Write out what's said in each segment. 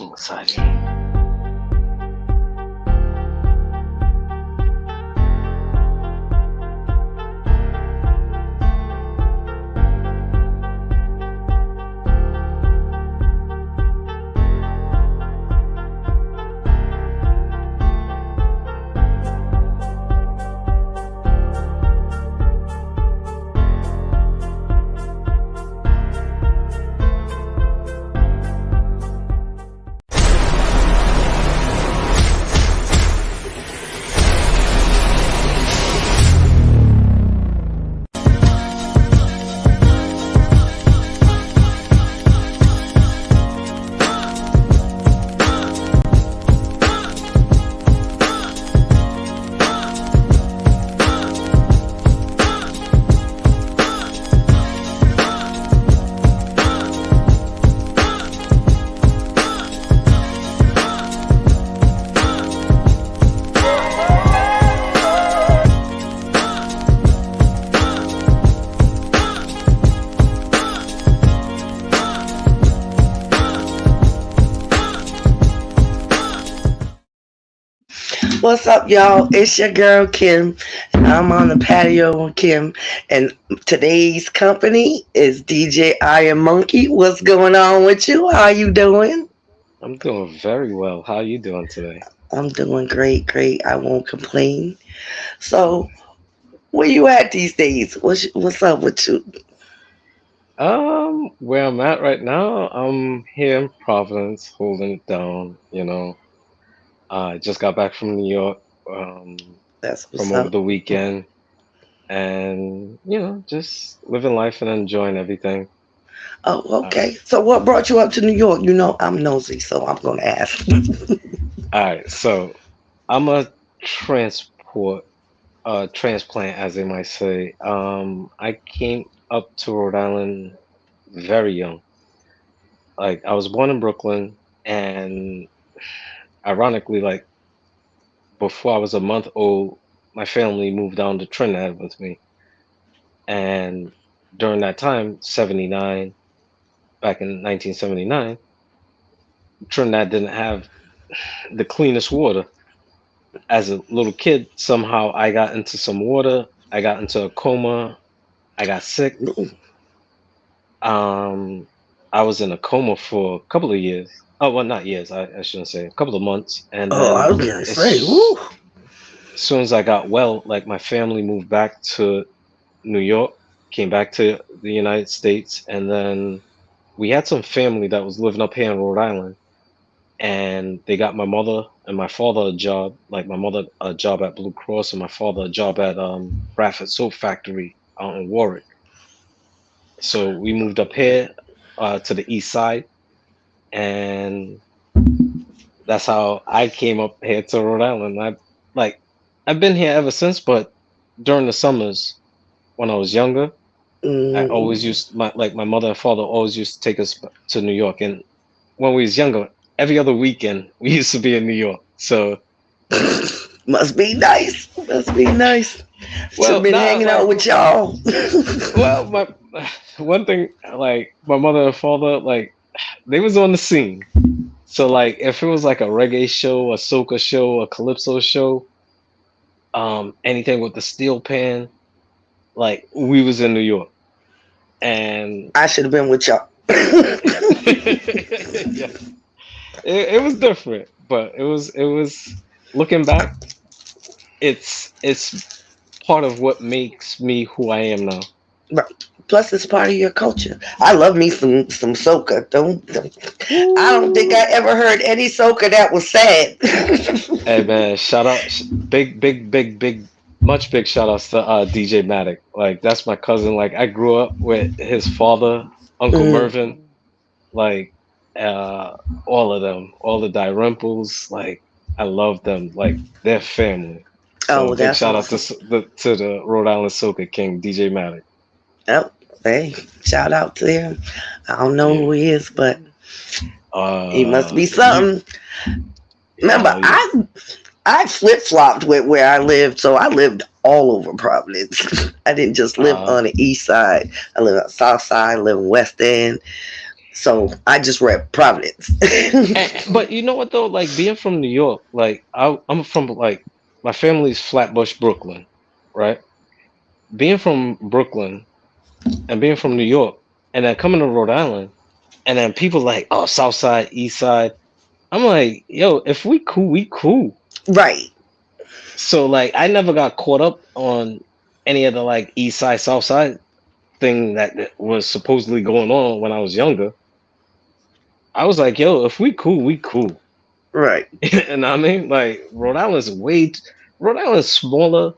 Massage. What's up, y'all? It's your girl Kim, and I'm on the patio with Kim. And today's company is DJ Ironmonkey. What's going on with you? How you doing? I'm doing very well. How are you doing today? I'm doing great, great. I won't complain. So, where you at these days? What's up with you? Where I'm at right now, I'm here in Providence, holding it down. I just got back from New York, That's what's from over up. the weekend, and just living life and enjoying everything. Oh, Uh, okay. So, what brought you up to New York? You know, I'm nosy, so I'm gonna ask. all right, so I'm a transplant, as they might say. I came up to Rhode Island very young. Like I was born in Brooklyn, and ironically, like before I was a month old, my family moved down to Trinidad with me. And during that time, 79, back in 1979, Trinidad didn't have the cleanest water. As a little kid, somehow I got into some water, I got into a coma, I got sick. Um, I was in a coma for a couple of years. Oh, well, not years, I shouldn't say, a couple of months. And Oh, I then was gonna say, as woo. soon as I got well, like my family moved back to New York, came back to the United States, and then we had some family that was living up here in Rhode Island, and they got my mother and my father a job, like my mother a job at Blue Cross and my father a job at Bradford Soap Factory out in Warwick. So we moved up here to the east side, and that's how I came up here to Rhode Island. Like I've been here ever since, but during the summers when I was younger, I always Mm, used my mother and father always used to take us to New York, and when we was younger, every other weekend we used to be in New York. So, must be nice. Must be nice. Should have well, been not hanging out like, with y'all. well, my one thing, like my mother and father, like they was on the scene. So, like, if it was like a reggae show, a soca show, a calypso show, anything with the steel pan, like we was in New York, and I should have been with y'all. yeah, it was different, but it was looking back, it's part of what makes me who I am now. Right. Plus, it's part of your culture. I love me some soca. I don't think I Woo! ever heard any soca that was sad. Hey man, shout out, big, much big shout outs to DJ Matic. Like that's my cousin. Like I grew up with his father, Uncle Mm. Mervin. Like uh, all of them, all the Dalrymples. Like I love them. Like they're family. So Oh, big that's shout out to awesome. the Rhode Island Soca King, DJ Matic. Oh, hey, shout out to him. I don't know Yeah. who he is, but he must be You. something. Remember, Yeah. I flip flopped with where I lived, so I lived all over Providence. I didn't just live Uh, on the east side. I live on the south side, I live in West End. So I just read Providence. But you know what though? Like being from New York, like I'm from like my family's Flatbush, Brooklyn, right? Being from Brooklyn and being from New York, and then coming to Rhode Island, and then people like, oh, South Side, East Side. I'm like, yo, if we cool, we cool. Right. So like, I never got caught up on any of the like East Side, South Side thing that was supposedly going on when I was younger. I was like, yo, if we cool, we cool. Right. And I mean, like Rhode Island's smaller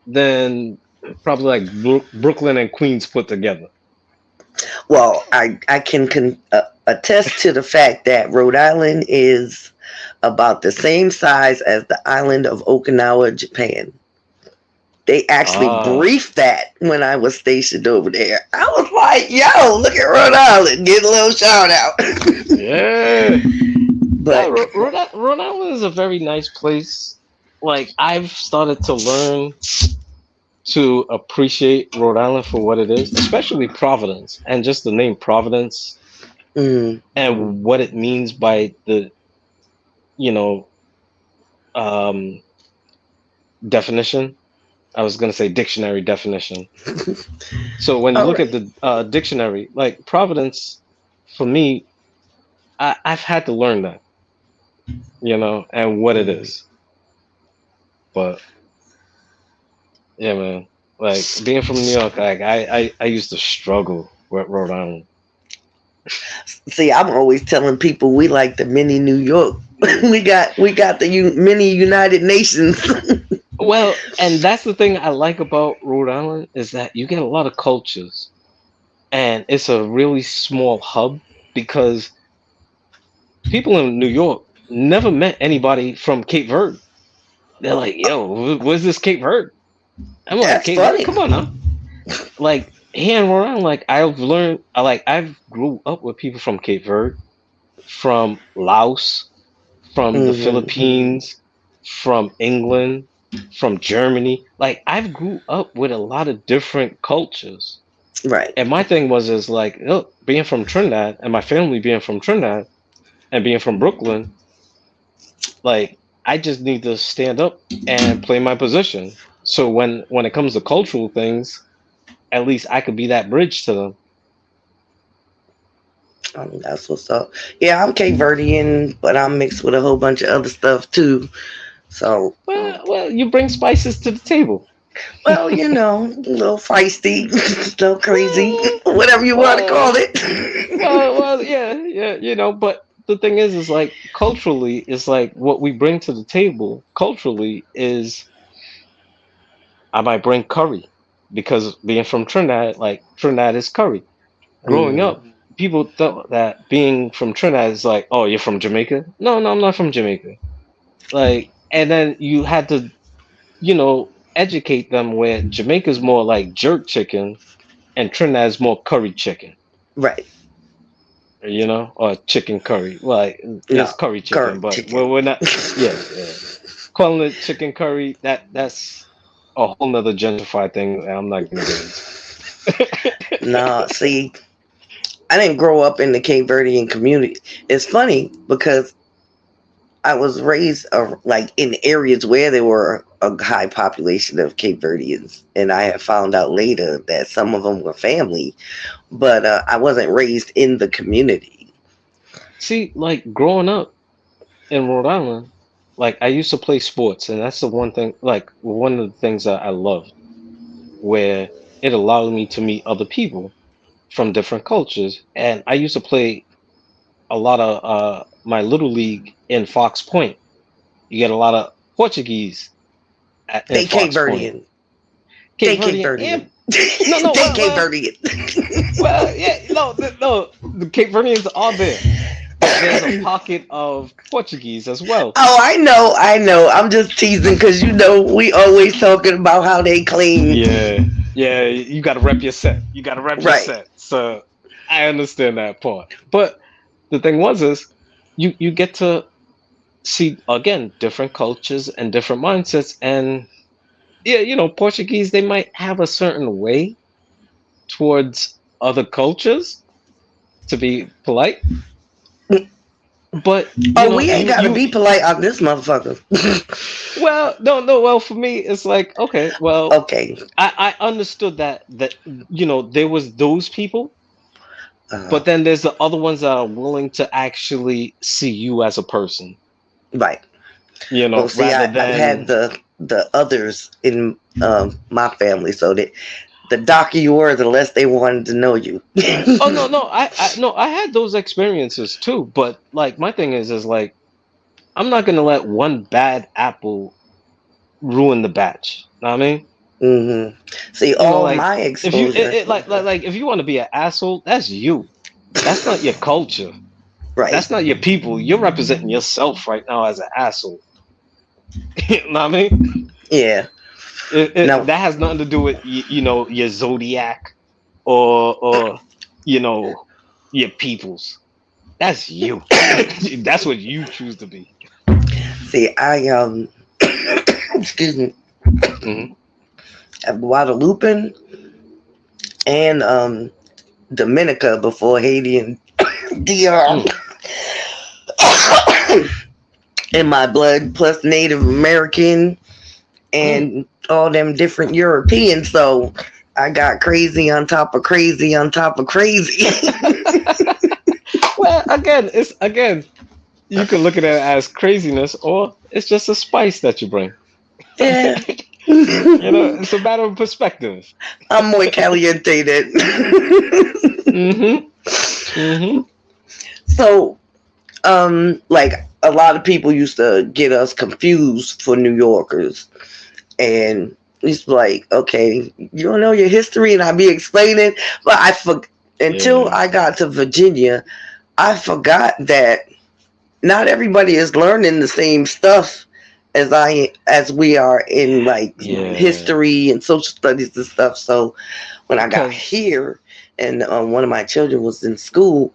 than probably like Brooklyn and Queens put together. Well, I can attest to the fact that Rhode Island is about the same size as the island of Okinawa, Japan. They actually Ah, briefed that when I was stationed over there. I was like, yo, look at Rhode Island. Get a little shout out. yeah. No, But Rhode Island is a very nice place. Like I've started to learn to appreciate Rhode Island for what it is, especially Providence, and just the name Providence mm, and what it means by the you know um, definition. I was gonna say dictionary definition. So when you all look at right. the dictionary, like Providence, for me, I've had to learn that, and what it Mm. is. But yeah, man, like being from New York, like I used to struggle with Rhode Island. See, I'm always telling people we like the mini New York. we got the mini United Nations. Well, and that's the thing I like about Rhode Island is that you get a lot of cultures, and it's a really small hub because people in New York never met anybody from Cape Verde. They're like, "Yo, where's this Cape Verde?" I'm like, That's "Cape Verde, funny. come on now." Like here in Rhode Island, like I've learned, I've grew up with people from Cape Verde, from Laos, from the Hmm. Philippines, from England, from Germany. Like I've grew up with a lot of different cultures. Right. And my thing was is like, look, being from Trinidad and my family being from Trinidad and being from Brooklyn, like I just need to stand up and play my position. So when it comes to cultural things, at least I could be that bridge to them. That's what's up. Yeah, I'm Cape Verdean, but I'm mixed with a whole bunch of other stuff too. So, Well, you bring spices to the table. well, a little feisty, a little crazy, Well, whatever you want to call well, it. yeah, yeah, but the thing is like culturally, is like what we bring to the table culturally is I might bring curry because being from Trinidad, like Trinidad is curry. Growing Mm, up, people thought that being from Trinidad is like, oh, you're from Jamaica? No, no, I'm not from Jamaica. Like, and then you had to, educate them where Jamaica's more like jerk chicken and Trinidad's more curry chicken, right. or chicken curry. Like No, it's curry chicken, curry but chicken. we're not. Yeah, yeah. Calling it chicken curry, that's a whole nother gentrified thing. And I'm not gonna get into. No, see, I didn't grow up in the Cape Verdean community. It's funny because I was raised like in areas where there were a high population of Cape Verdeans, and I have found out later that some of them were family, but I wasn't raised in the community. See, like growing up in Rhode Island, like I used to play sports, and that's the one thing, like one of the things that I loved, where it allowed me to meet other people from different cultures. And I used to play a lot of my little league in Fox Point. You get a lot of Portuguese in They Cape Fox Point. Verdean. Cape They Cape Verdean and Verdean. no, no, They Cape Verdean. yeah, no, no, the Cape Verdeans are there, but there's a pocket of Portuguese as well. Oh, I know. I'm just teasing because we always talking about how they claim. Yeah, yeah, you got to rep your set. You got to rep your Right. set. So I understand that part. But the thing was is you get to see again different cultures and different mindsets, and yeah, Portuguese, they might have a certain way towards other cultures, to be polite. But you Oh, know, we ain't gotta you be polite on this motherfucker. well, no, well, for me, it's like, okay, well, Okay. I understood that there was those people, Uh, but then there's the other ones that are willing to actually see you as a person, right. Well, see, rather I've had than the others in my family, so that the darker you were, the less they wanted to know you. oh no, I had those experiences too, but like my thing is like I'm not gonna let one bad apple ruin the batch. Know what I mean? hmm See, all Like my if you exposure, like if you want to be an asshole, that's you. That's not your culture. right? That's not your people. You're representing yourself right now as an asshole. You know what I mean? Yeah. No, That has nothing to do with your zodiac or you know your peoples. That's you. That's what you choose to be. see, I excuse me, Hmm. Guadalupe and Dominica before Haiti and DR Mm. in my blood, plus Native American Mm. and all them different Europeans. So I got crazy on top of crazy on top of crazy. Well, again, you can look at it as craziness, or it's just a spice that you bring. Yeah. It's a matter of perspective. I'm muy caliente then. Hmm. Hmm. So, like a lot of people used to get us confused for New Yorkers. And it's like, okay, you don't know your history, and I'd be explaining, but until Yeah. I got to Virginia, I forgot that not everybody is learning the same stuff as we are in like Yeah. history and social studies and stuff. So when I got Because here and one of my children was in school,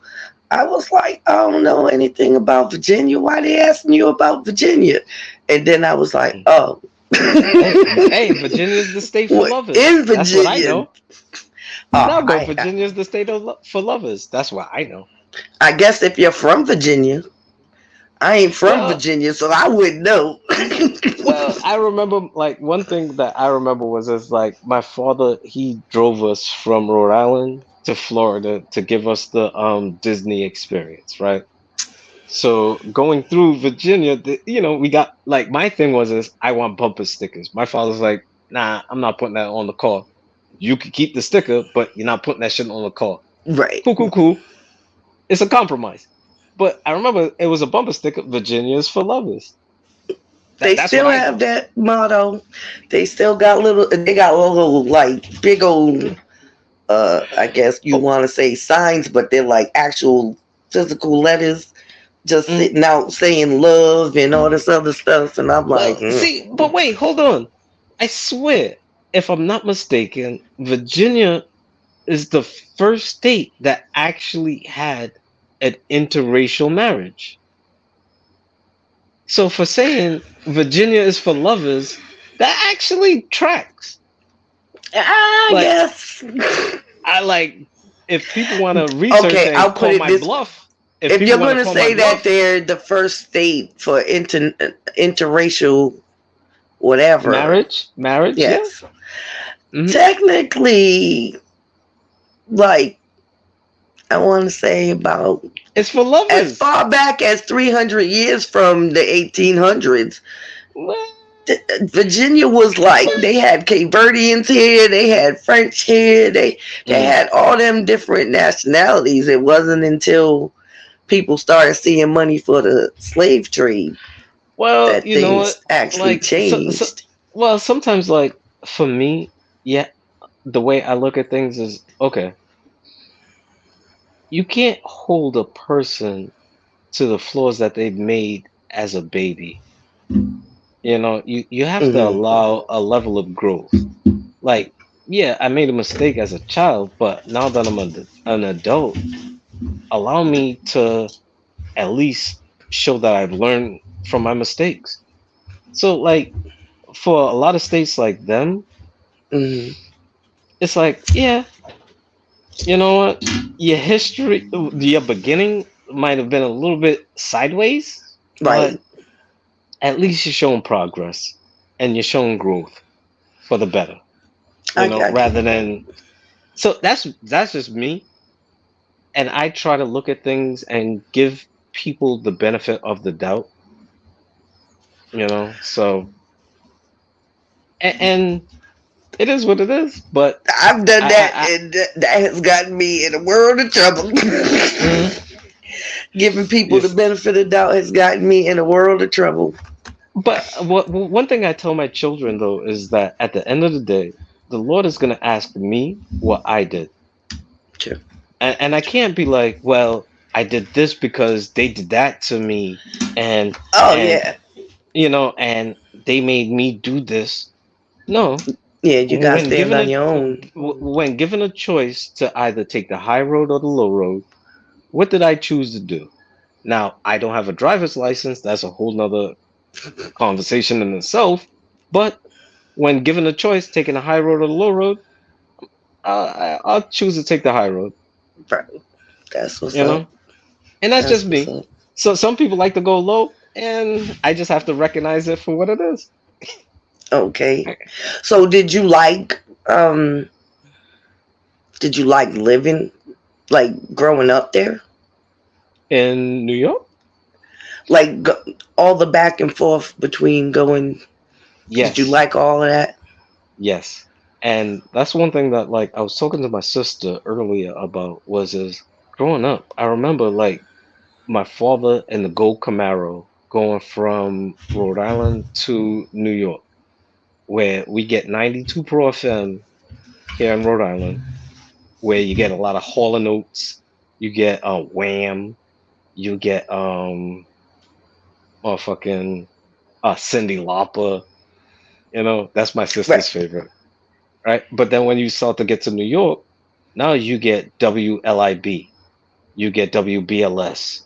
I was like, I don't know anything about Virginia. Why they asking you about Virginia? And then I was like, oh, hey, Virginia's the state for what lovers. in That's what I Virginia? know. Oh, No, but Virginia's the state for lovers. That's what I know. I guess if you're from Virginia, I ain't from Well, Virginia, so I wouldn't know. well, I remember like one thing that I remember was is like my father he drove us from Rhode Island to Florida to give us the Disney experience, right? So going through Virginia, we got like my thing was is I want bumper stickers. My father's like, nah, I'm not putting that on the car. You could keep the sticker, but you're not putting that shit on the car. Right. Cool, cool, cool. It's a compromise. But I remember it was a bumper sticker. Virginia is for lovers. They That's what still I have know. that motto. They got little like big old I guess you Oh, want to say signs, but they're like actual physical letters just mm, sitting out saying love and all this other stuff. And I'm like, well, see, but wait, hold on. I swear, if I'm not mistaken, Virginia is the first state that actually had an interracial marriage. So for saying Virginia is for lovers, that actually tracks. I Like guess. I like if people want to research Okay, and I'll put call it my this. bluff, if If people you're want to gonna call my say that bluff, they're the first state for interracial whatever, marriage, yeah. yes, Hmm. technically, like I want to say about It's for as lovers. far back as 300 years from the 1800s. Well, Virginia was like they had Cape Verdeans here, they had French here, they mm. had all them different nationalities. It wasn't until people started seeing money for the slave trade Well, that you know what? things actually Like changed. well, sometimes like for me, yeah, the way I look at things is okay, you can't hold a person to the flaws that they've made as a baby. You have to Hmm allow a level of growth. Like, yeah, I made a mistake as a child, but now that I'm an adult, allow me to at least show that I've learned from my mistakes. So, like, for a lot of states like them, hmm it's like, yeah, you know what? Your history, your beginning might have been a little bit sideways, but Right. at least you're showing progress and you're showing growth for the better, I got rather you. than. So that's just me, and I try to look at things and give people the benefit of the doubt, So and it is what it is, but I've done that, I and that has gotten me in a world of trouble. mhm. Giving people the Yes. benefit of the doubt has gotten me in a world of trouble. But one thing I tell my children though is that at the end of the day, the Lord is going to ask me what I did, Sure. and I can't be like, well, I did this because they did that to me, and Oh and yeah, and they made me do this. No, yeah. You gotta when stand given on a your own. when given a choice to either take the high road or the low road, what did I choose to do? Now, I don't have a driver's license. That's a whole nother conversation in itself. But when given a choice, taking the high road or the low road, I'll choose to take the high road, Right. That's what's you up. know? And that's That's just what's me. up. So some people like to go low, and I just have to recognize it for what it is. Okay. So did you like living, like growing up there? In New York? Like all the back and forth between going, did you Yes. like all of that? Yes. And that's one thing that like I was talking to my sister earlier about was is growing up, I remember like my father in the gold Camaro going from Rhode Island to New York, where we get 92 Pro FM here in Rhode Island, where you get a lot of Hall and Oates, you get Wham, you get motherfucking Cindy Lauper, that's my Right. sister's favorite, right? But then when you start to get to New York, now you get WLIB, you get WBLS,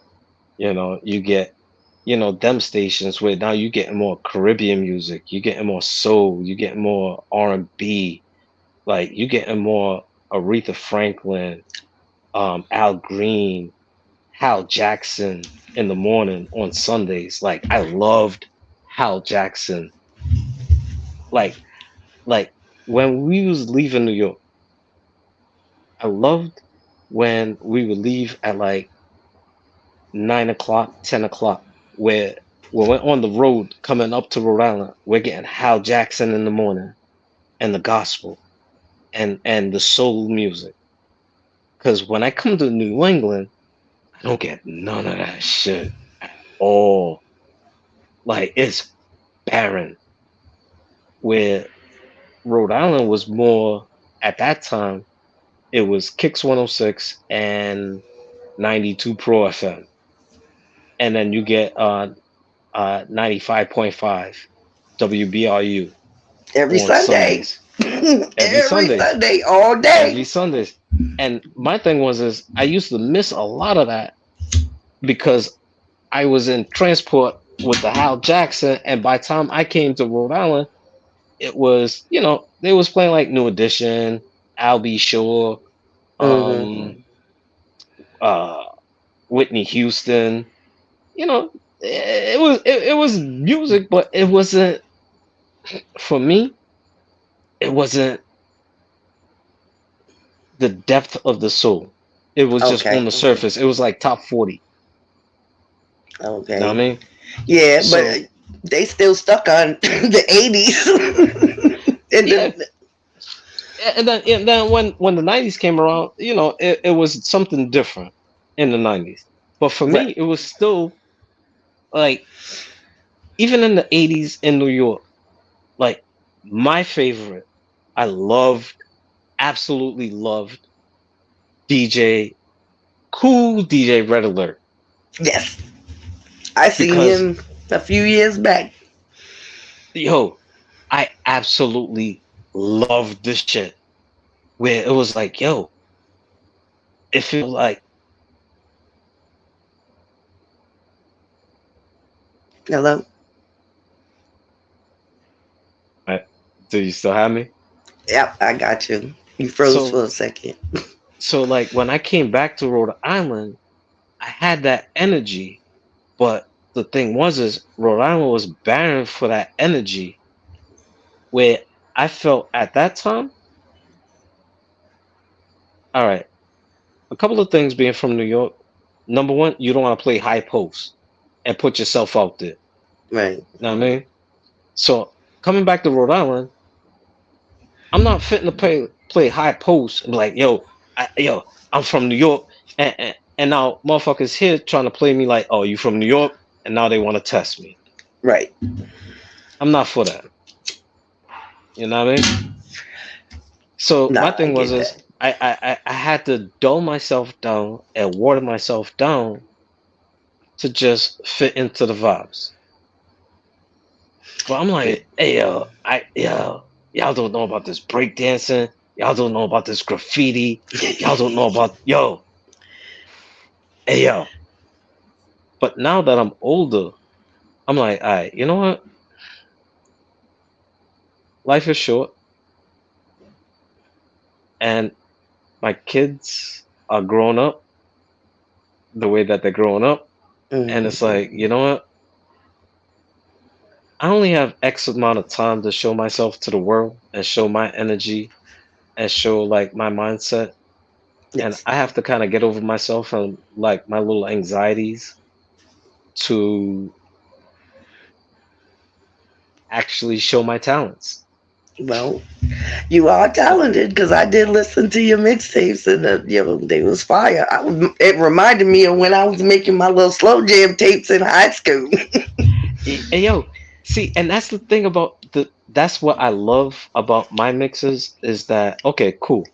you get them stations where now you getting more Caribbean music, you getting more soul, you getting more R&B, like you getting more Aretha Franklin, Al Green, Hal Jackson in the morning on Sundays. Like I loved Hal Jackson. Like like when we was leaving New York, I loved when we would leave at like 9 o'clock, 10 o'clock, where when we're on the road coming up to Rhode Island, we're getting Hal Jackson in the morning and the gospel and the soul music. Because when I come to New England, I don't get none of that shit at all. Like it's barren. Where Rhode Island was more at that time, it was Kicks 106 and 92 Pro FM. And then you get 95.5 WBRU Every on Sunday. Sundays. Every Every Sundays. Sunday, all Every day. Sundays. And my thing was is I used to miss a lot of that because I was in transport with the Hal Jackson, and by the time I came to Rhode Island, it was, they was playing like New Edition, Al B. Shore, Hmm. um, uh, Whitney Houston. It was music, but it wasn't for me. It wasn't the depth of the soul. It was just on Okay. the surface. It was like top 40. You know what I Okay. mean? Yeah, but So they still stuck on the 80s. and yeah, the, and then when the 90s came around, it was something different in the 90s. But for right. me, it was still like even in the 80s in New York, like my favorite, I loved, absolutely loved DJ, cool DJ Red Alert Yes. I seen because him a few years back. yo, I absolutely loved this shit where it was like, yo, it feels like, Hello? right, do you still have me? Yep, I got you. You froze So for a second. So like when I came back to Rhode Island, I had that energy, but the thing was is Rhode Island was barren for that energy where I felt at that time, all right, a couple of things being from New York. Number one, you don't want to play high post and put yourself out there. Right. You know what I mean? So coming back to Rhode Island, I'm not fitting to play high post and be like, yo, I'm from New York, and now motherfuckers here trying to play me like, oh, you from New York, and now they want to test me. Right. I'm not for that. You know what I mean? So my Nah, I thing was get is that. I had to dull myself down and water myself down to just fit into the vibes. But I'm Yeah. like, hey y'all don't know about this breakdancing. Y'all don't know about this graffiti. Y'all don't know about yo. But now that I'm older, I'm like, all right, you know what? Life is short, and my kids are growing up the way that they're growing up, and it's Hmm. like, you know what? I only have X amount of time to show myself to the world and show my energy and show like my mindset, and Yes. I have to kind of get over myself and like my little anxieties to actually show my talents. Well, you are talented because I did listen to your mixtapes and they was fire. It reminded me of when I was making my little slow jam tapes in high school. Hey, yo, see, and that's the thing about that's what I love about my mixes is that okay, cool.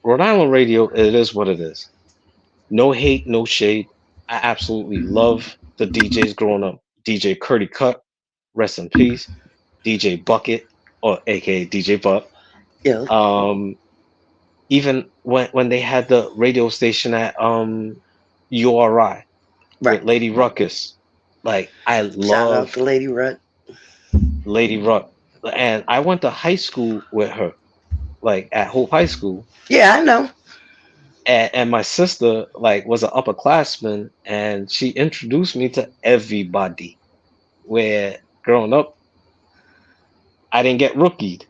Rhode Island radio, it is what it is. No hate, no shade. I absolutely love the DJs growing up. DJ Curdy Cut, rest in peace. DJ Bucket, or aka DJ Buck. Yeah. Um, even when they had the radio station at URI with Right. Lady Ruckus, like I Shout out love to Lady Rut. Lady Ruck, and I went to high school with her, like at Hope High School, Yeah, I know. and my sister like was an upperclassman, and she introduced me to everybody. Where growing up, I didn't get rookied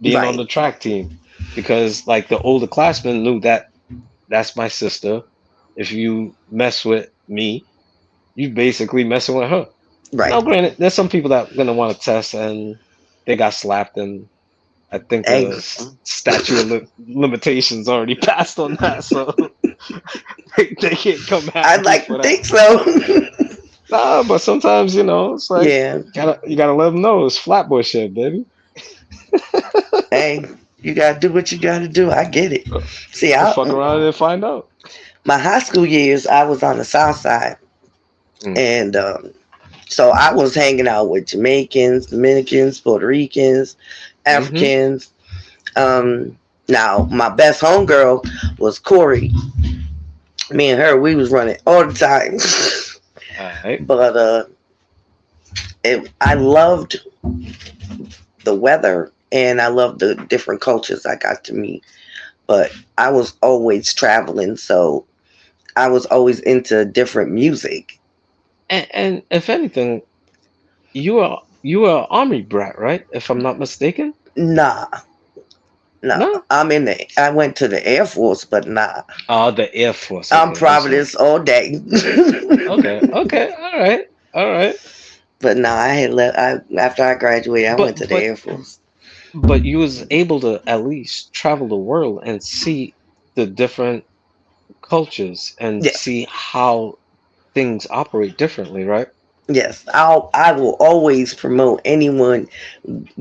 being on Right. the track team because like the older classmen knew that that's my sister. If you mess with me, you basically messing with her. Now, Right. granted, there's some people that are gonna want to test, and they got slapped, and I think the Eggs. statute of limitations already passed on that, so they can't come at I'd me like to for that. think so. Nah, but sometimes it's like Yeah. you gotta let them know it's flatbush shit, baby. Hey, you gotta do what you gotta do. I get it. See, Fuck around and find out. my high school years, I was on the south side, Mm. and so I was hanging out with Jamaicans, Dominicans, Puerto Ricans, Mm-hmm. Africans. Now my best homegirl was Corey. Me and her, we was running all the time. All right. But I loved the weather and I loved the different cultures I got to meet. But I was always traveling, so I was always into different music. And if anything, you are an army brat, right? If I'm not mistaken. Nah, nah. No. I went to the Air Force, but nah. Oh, the Air Force. I'm Okay, I'm sorry. Providence all day. Okay, okay, all right, all right. But nah, I had left. After I graduated, I went to But the but Air Force. but you was able to at least travel the world and see the different cultures and Yes, see how things operate differently, right? yes. I will always promote anyone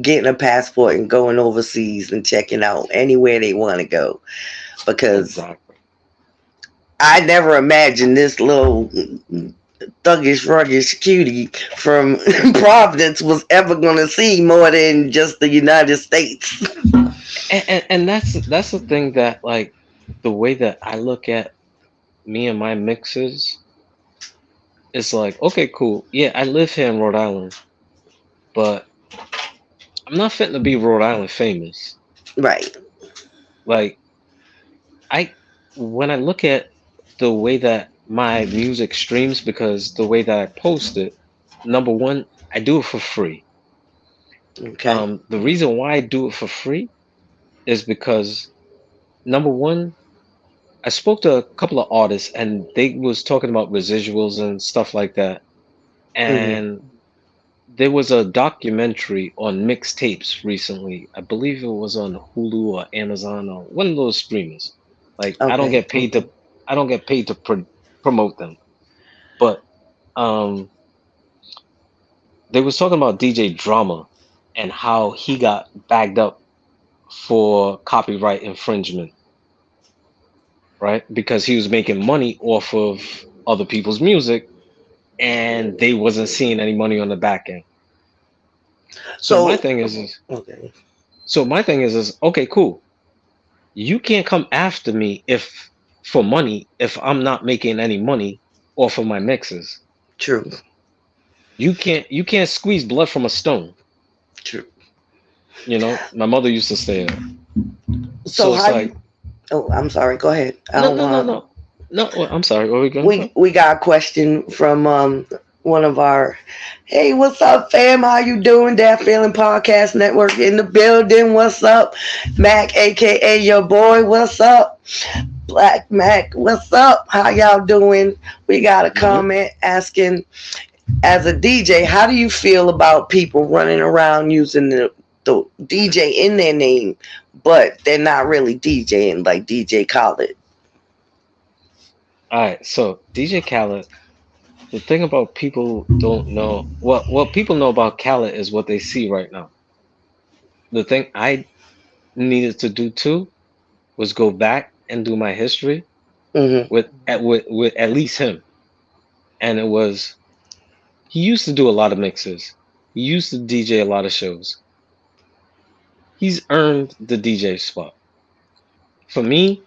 getting a passport and going overseas and checking out anywhere they want to go because Exactly. I never imagined this little thuggish, ruggish cutie from Providence was ever going to see more than just the United States. And that's the thing that like the way that I look at me and my mixes is like, okay, cool. Yeah, I live here in Rhode Island, but I'm not fitting to be Rhode Island famous. Right. Like I when I look at the way that my music streams, because the way that I post it, number one, I do it for free. Okay. The reason why I do it for free is because number one, I spoke to a couple of artists and they was talking about residuals and stuff like that. Hmm. And there was a documentary on mixtapes recently. I believe it was on Hulu or Amazon or one of those streamers. Like Okay. I don't get paid to promote them. But um they was talking about DJ Drama and how he got bagged up for copyright infringement, right? Because he was making money off of other people's music and they wasn't seeing any money on the back end. So my So, thing is okay. so my thing is okay, cool. You can't come after me if for money if I'm not making any money off of my mixes. True. You can't squeeze blood from a stone. True. You know, my mother used to say that. So So it's how you? like Oh, I'm sorry. Go ahead. I no don't no no want. no no. I'm sorry. Where are we going We from? we got a question from one of our. Hey, what's up, fam? How you doing? That Feeling Podcast Network in the building. What's up, Mac, aka your boy? What's up, Black Mac? What's up? How y'all doing? We got a Yep. comment asking, as a DJ, how do you feel about people running around using the DJ in their name, but they're not really DJing like DJ Khaled? All right. So DJ Khaled. The thing about people don't know what people know about Khaled is what they see right now. The thing I needed to do too was go back and do my history Hmm. with at least him. And it was he used to do a lot of mixes. He used to DJ a lot of shows. He's earned the DJ spot. For me,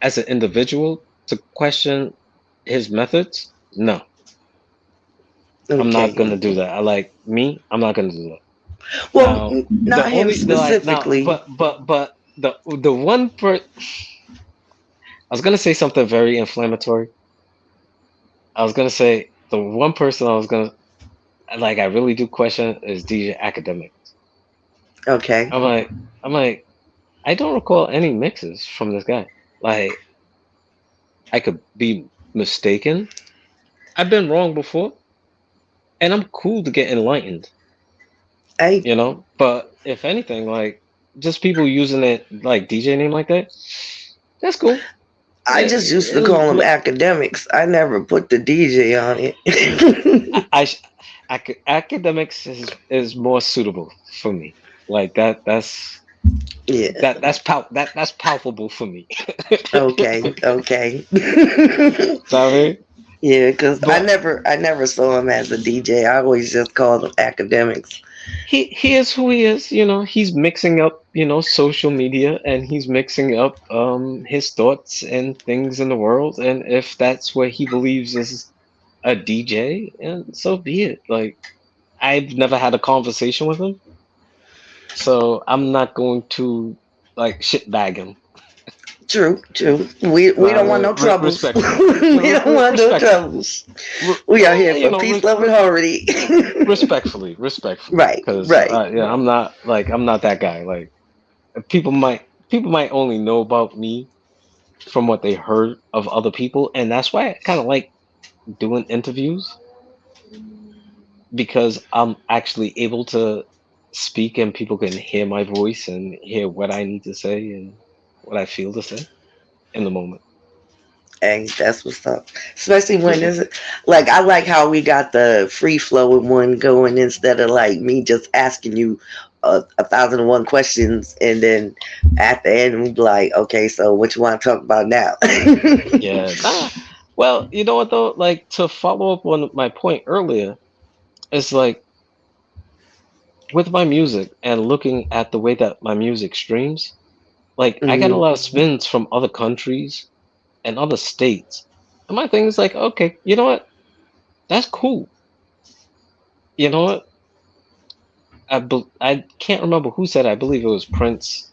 as an individual, to question his methods, no, I'm not Okay. gonna do that. I like me, I'm not gonna do that. Well, Now, the not him only the like now, specifically. but the one per I was gonna say something very inflammatory. I was gonna say the one person I was gonna like I really do question is DJ Academic. Okay. I'm like I'm like I don't recall any mixes from this guy. Like I could be mistaken. I've been wrong before, and I'm cool to get enlightened, I you know. But if anything, like just people using it like DJ name like that, that's cool. I just used to call them academics. I never put the DJ on I, it. I, sh- academics is more suitable for me. Like Yeah. that's palpable for me. Okay. Okay. Sorry, Yeah, because but I never saw him as a DJ. I always just called them academics. he is who he is. You know, he's mixing up social media and he's mixing up his thoughts and things in the world. And if that's what he believes is a DJ, and so be it. Like I've never had a conversation with him. So I'm not going to like shit bag him. True, true. We don't want no troubles. Respectfully, We don't want no respectfully, troubles. We are here for peace, love, and harmony. respectfully, Right, because right. yeah, I'm not that guy. Like people might only know about me from what they heard of other people, and that's why I kind of like doing interviews because I'm actually able to speak and people can hear my voice and hear what I need to say and what I feel to say in the moment. Hey, that's what's up. Especially when Yeah. it's like I like how we got the free flowing one going instead of like me just asking you 1,001 questions and then at the end we be like, okay, so what you want to talk about now? Yeah. Nah. Well, you know what though? Like to follow up on my point earlier, it's like with my music and looking at the way that my music streams, like I got a Hmm. lot of spins from other countries and other states. And my thing is like, okay, you know what? That's cool. You know what? I can't remember who said it. I believe it was Prince,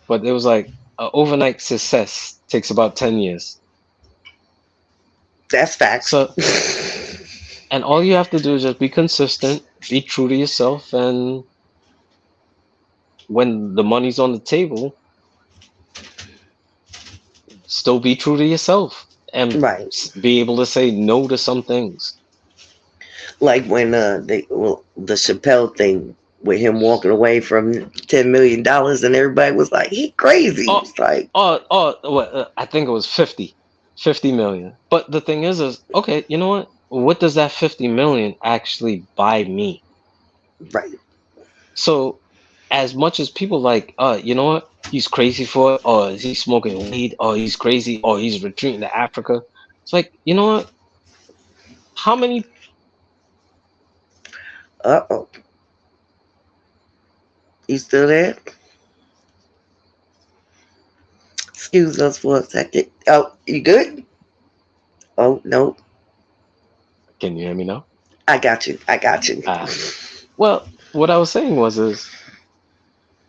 but it was like overnight success takes about 10 years. That's facts. So, and all you have to do is just be consistent, be true to yourself, and when the money's on the table, still be true to yourself and Right. be able to say no to some things. Like when the Chappelle thing with him walking away from $10 million, and everybody was like, he crazy. Oh, It's like, I think it was 50 million. But the thing is, okay, you know what? What does that 50 million actually buy me? right. So, as much as people like, you know what? He's crazy for it, or is he smoking weed, or he's crazy, or he's retreating to Africa. It's like, you know what? How many? Uh-oh. You still there? Excuse us for a second. Oh, you good? Oh, no. Can you hear me now? I got you. I got you. Well, what I was saying is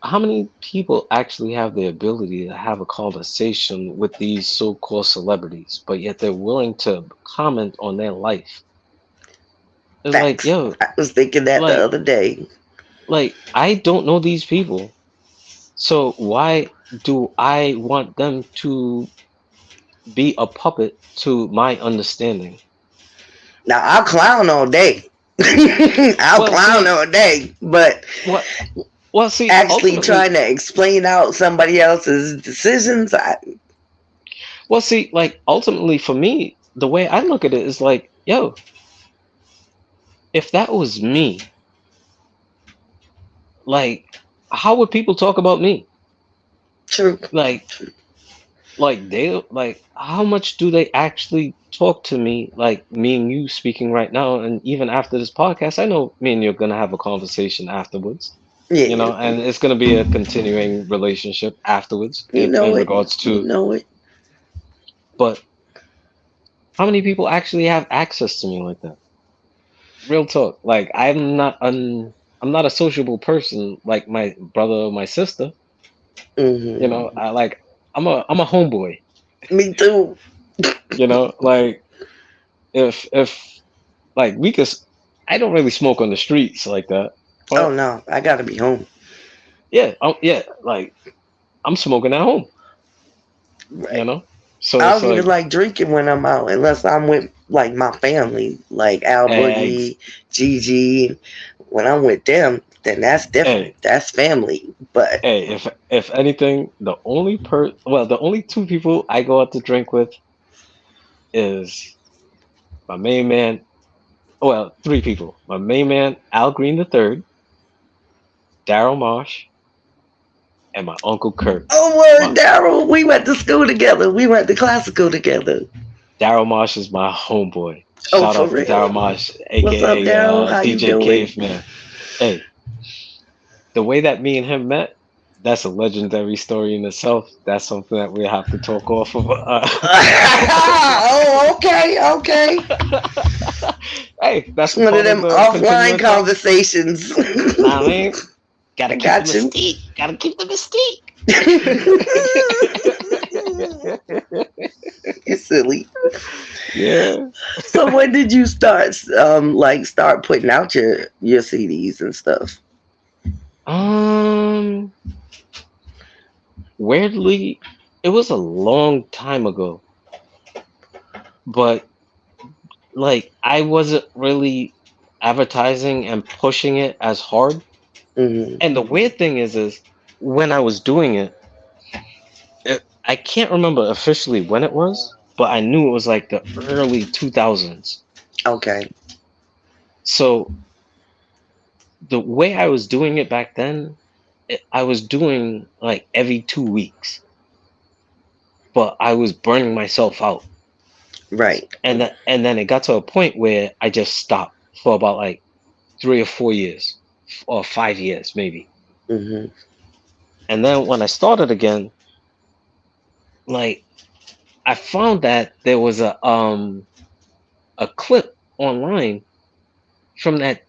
how many people actually have the ability to have a conversation with these so-called celebrities, but yet they're willing to comment on their life? It's like, Facts. yo, I was thinking that the like, other day. I don't know these people, so why do I want them to be a puppet to my understanding? Now, I'll clown all day. I'll Well, clown see, all day. But what? Well, see, actually ultimately, trying to explain out somebody else's decisions, ultimately for me, the way I look at it is like, yo, if that was me, like, how would people talk about me? true. Like, how much do they actually talk to me? Like me and you speaking right now, and even after this podcast, I know me and you're gonna have a conversation afterwards. You Yeah. know, and it's gonna be a continuing relationship afterwards You in know it. regards You to. know it. But how many people actually have access to me like that? Real talk. Like I'm not a sociable person like my brother or my sister. You know, Hmm. I'm a homeboy. Me too. You know, like if like we could, I don't really smoke on the streets like that, Oh but no, I gotta be home. yeah, like I'm smoking at home. You Right. know, so I it's don't even like, like drinking when I'm out unless I'm with like my family, like Al eggs. Boogie, Gigi. When I'm with them, then that's different. Hey, That's family. But hey, if anything, the only two people I go out to drink with is my main man. Well, three people. My main man, Al Green the third, Daryl Marsh, and my uncle Kurt. oh My word, Daryl, we went to school together. We went to classical together. Daryl Marsh is my homeboy. Oh, Shout for out to Daryl real. Marsh, What's up, aka Daryl? How you DJ doing? Caveman. Hey, the way that me and him met, that's a legendary story in itself. That's something that we have to talk off of. Oh, okay, okay. Hey, that's It's a one of part of them the offline continuing con. conversations. Nah, I mean, gotta I keep the got you. mystique. Gotta keep the mystique. You're silly. Yeah. So when did you start putting out your CDs and stuff? Um, Weirdly, it was a long time ago, but like I wasn't really advertising and pushing it as hard. Hmm. And the weird thing is when I was doing I can't remember officially when it was, but I knew it was like the early 2000s. Okay. So the way I was doing it back then, I was doing like every 2 weeks, but I was burning myself out. Right. And then it got to a point where I just stopped for about like 3 or 4 years or 5 years maybe. Hmm. And then when I started again, like I found that there was a clip online from that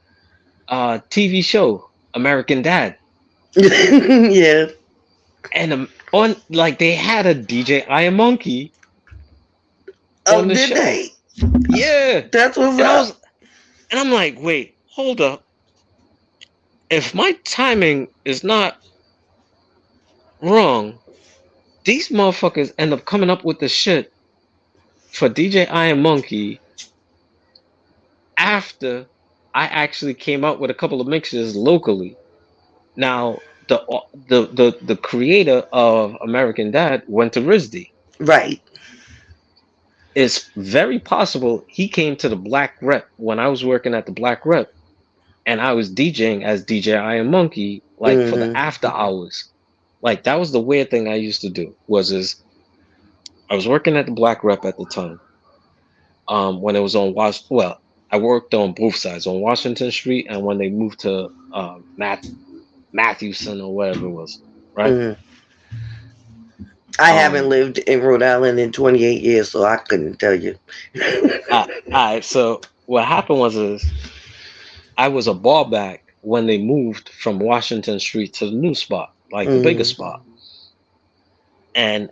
TV show American Dad. Yeah. and on like they had a DJ Ironmonkey Oh, on the did show. they? Yeah, That's what's and up. I'm like, wait, hold up. If my timing is not wrong, these motherfuckers end up coming up with the shit for DJ Ironmonkey after I actually came out with a couple of mixes locally. Now, the creator of American Dad went to RISD. Right. It's very possible he came to the Black Rep when I was working at the Black Rep, and I was DJing as DJ Iron Monkey, like for the Mm-hmm. after hours. Like that was the weird thing I used to do. Was I was working at the Black Rep at the time. When it was on well, I worked on both sides on Washington Street, and when they moved to Matthewson or whatever it was, right? Mm-hmm. I haven't Um, lived in Rhode Island in 28 years, so I couldn't tell you. I so what happened was I was a bar back when they moved from Washington Street to the new spot, like the bigger Mm-hmm. spot. And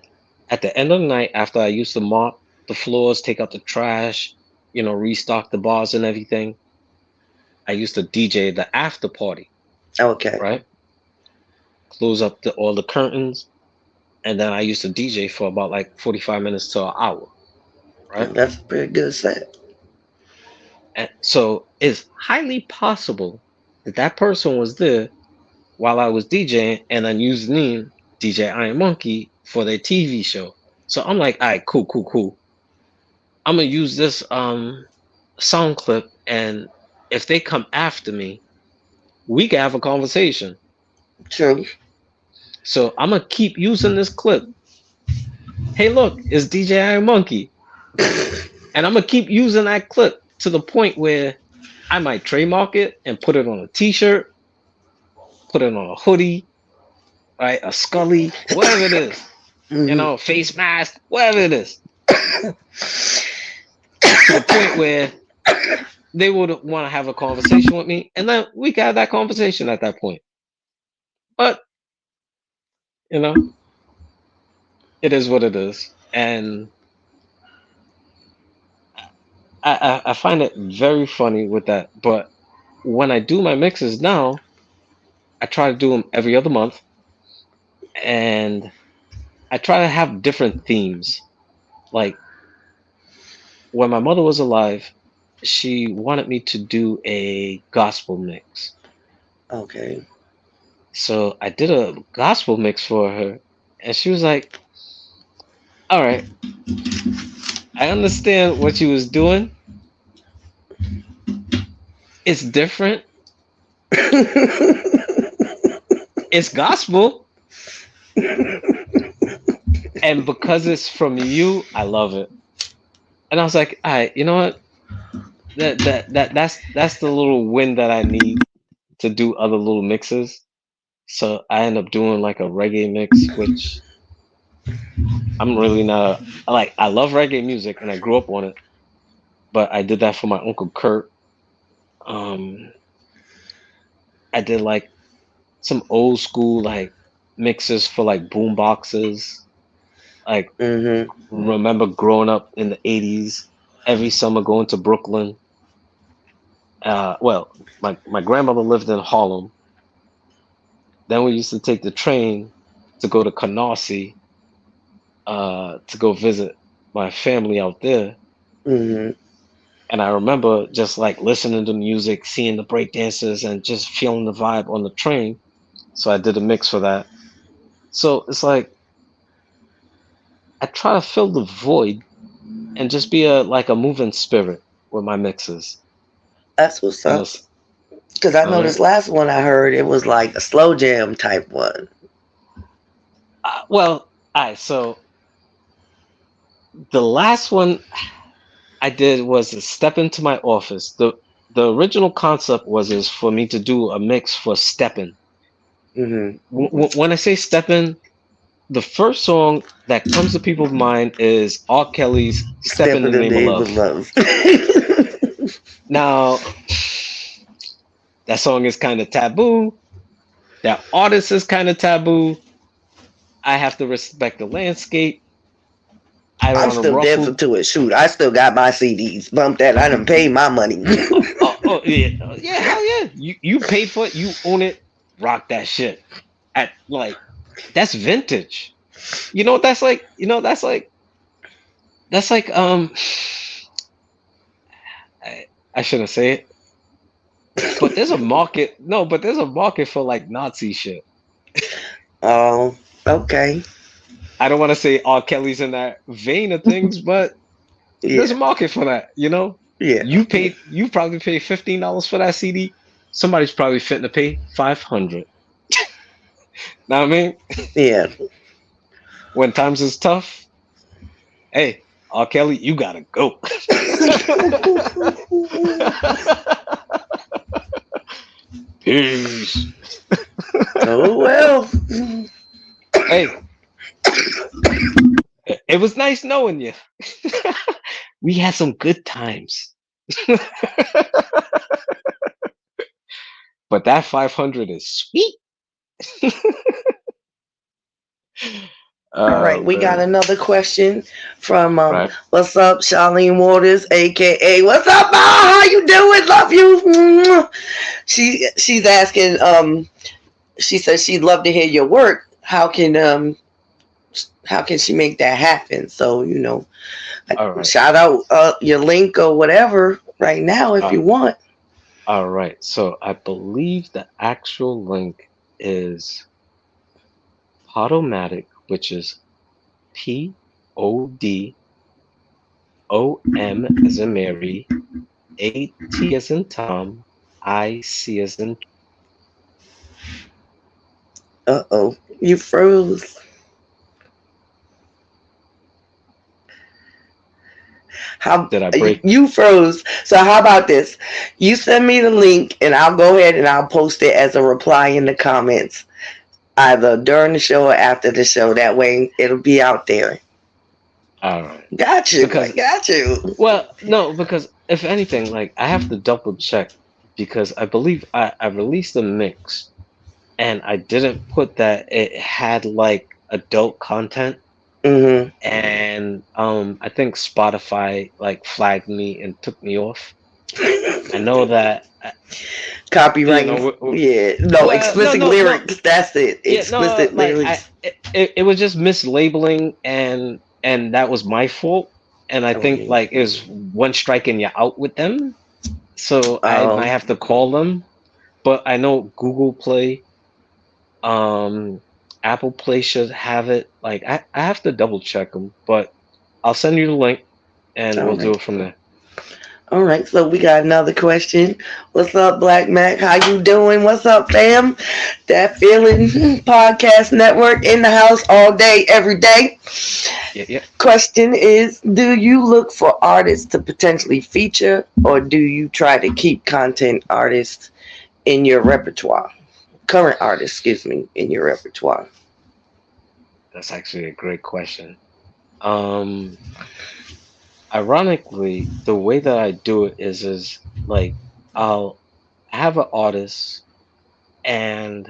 at the end of the night, after I used to mop the floors, take out the trash, restock the bars and everything, I used to DJ the after party, Okay. right? Close up all the curtains, and then I used to DJ for about like 45 minutes to an hour, right? That's a pretty good set. And so it's highly possible that that person was there while I was DJing and then used the name DJ Iron Monkey for their TV show. So I'm like, all right, cool, cool, cool. I'm gonna use this sound clip, and if they come after me, we can have a conversation. True. So I'm gonna keep using this clip. Hey, look, it's DJ Iron Monkey, and I'm gonna keep using that clip to the point where I might trademark it and put it on a T-shirt, put it on a hoodie, right, a Scully, whatever it is, Mm-hmm. face mask, whatever it is, to the point where they would want to have a conversation with me, and then we can have that conversation at that point. But you know, it is what it is, and I find it very funny with that. But when I do my mixes now, I try to do them every other month, and I try to have different themes. Like when my mother was alive, she wanted me to do a gospel mix. Okay. So I did a gospel mix for her, and she was like, "All right, I understand what you was doing. It's different. It's gospel, and because it's from you, I love it." And I was like, "All right, you know what? That's the little win that I need to do other little mixes." So I end up doing like a reggae mix, which I'm really not like. I love reggae music, and I grew up on it, but I did that for my uncle Kurt. Um, I did like some old school like mixes for like boom boxes. Like Mm-hmm. remember growing up in the '80s, every summer going to Brooklyn. Well, my grandmother lived in Harlem. Then we used to take the train to go to Canarsie to go visit my family out there. Mm-hmm. And I remember just like listening to music, seeing the break dances, and just feeling the vibe on the train. So I did a mix for that. So it's like I try to fill the void and just be a moving spirit with my mixes. That's what's And up. it's Because I know uh, this last one I heard, it was like a slow jam type one. well, all right. So the last one I did was step into my office. The original concept was is for me to do a mix for stepping. Mm-hmm. When I say stepping, the first song that comes to people's mind is R. Kelly's "Step in Step the in the Name of name of Love." love. Now, that song is kind of taboo. That artist is kind of taboo. I have to respect the landscape. I don't I'm want to still dancing ruffle. to it. Shoot, I still got my CDs. Bump that. I done paid my money. Yeah, yeah, hell yeah. You paid for it. You own it. Rock that shit. At like that's vintage. You know what that's like? You know that's like I shouldn't say it, but there's a market. No, but there's a market for like Nazi shit. Oh, okay. I don't want to say R. Kelly's in that vein of things, but there's Yeah, a market for that. You know, yeah, you probably pay $15 for that CD. Somebody's probably fitting to pay 500. Know what I mean? yeah. When times is tough, hey, R. Kelly, you gotta go. Peace. Oh well. Hey, it was nice knowing you. We had some good times. But that 500 is sweet. All right, Oh we got man. another question from Right. what's up, Charlene Waters, aka what's up, Ma? How you doing? Love you. Mwah. She's asking. She says she'd love to hear your work. How can she make that happen? So All right. shout out your link or whatever right now if Uh, you want. all right. So I believe the actual link is Podomatic, which is Podomom as in Mary, AT as in Tom, IC as in. Uh-oh, you froze. How Did I break? you froze? So how about this? You send me the link, and I'll go ahead and I'll post it as a reply in the comments, either during the show or after the show. That way, it'll be out there. All right. Got you. I Because got you. well, no, because if anything, like I have to double check because I believe I released a mix and I didn't put that it had like adult content Mm-hmm. and I think Spotify like flagged me and took me off. I know that you know Copywriting. Yeah. No, well no explicit no no lyrics. That's it. yeah no Explicit like I lyrics. it was just mislabeling and that was my fault and I think Okay. like it was one strike and you're out with them. So I might Um. have to call them, but I know Google Play, um, Apple Play should have it. Like I have to double check them, but I'll send you the link and All we'll do right. it from there. All right, so we got another question. What's up, Black Mac? How you doing? What's up, fam? That Feeling Podcast Network in the house all day, every day. Yeah, yeah. Question is, do you look for artists to potentially feature, or do you try to keep content artists in your repertoire? Current artists, excuse me, in your repertoire. That's actually a great question. Um, Ironically, the way that I do it is like I'll have an artist and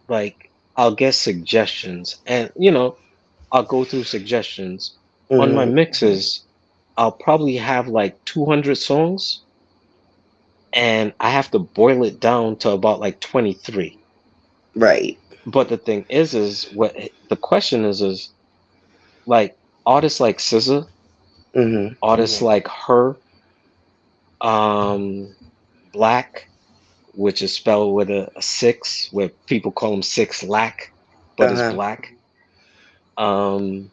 like I'll get suggestions and I'll go through suggestions. On my Mm-hmm. mixes, I'll probably have like 200 songs and I have to boil it down to about like 23. Right. But the thing is what the question is like artists like SZA, Mm-hmm. artists like her, um, Black, which is spelled with a six, where people call him Six Lack, but it's Uh-huh. Black. Um,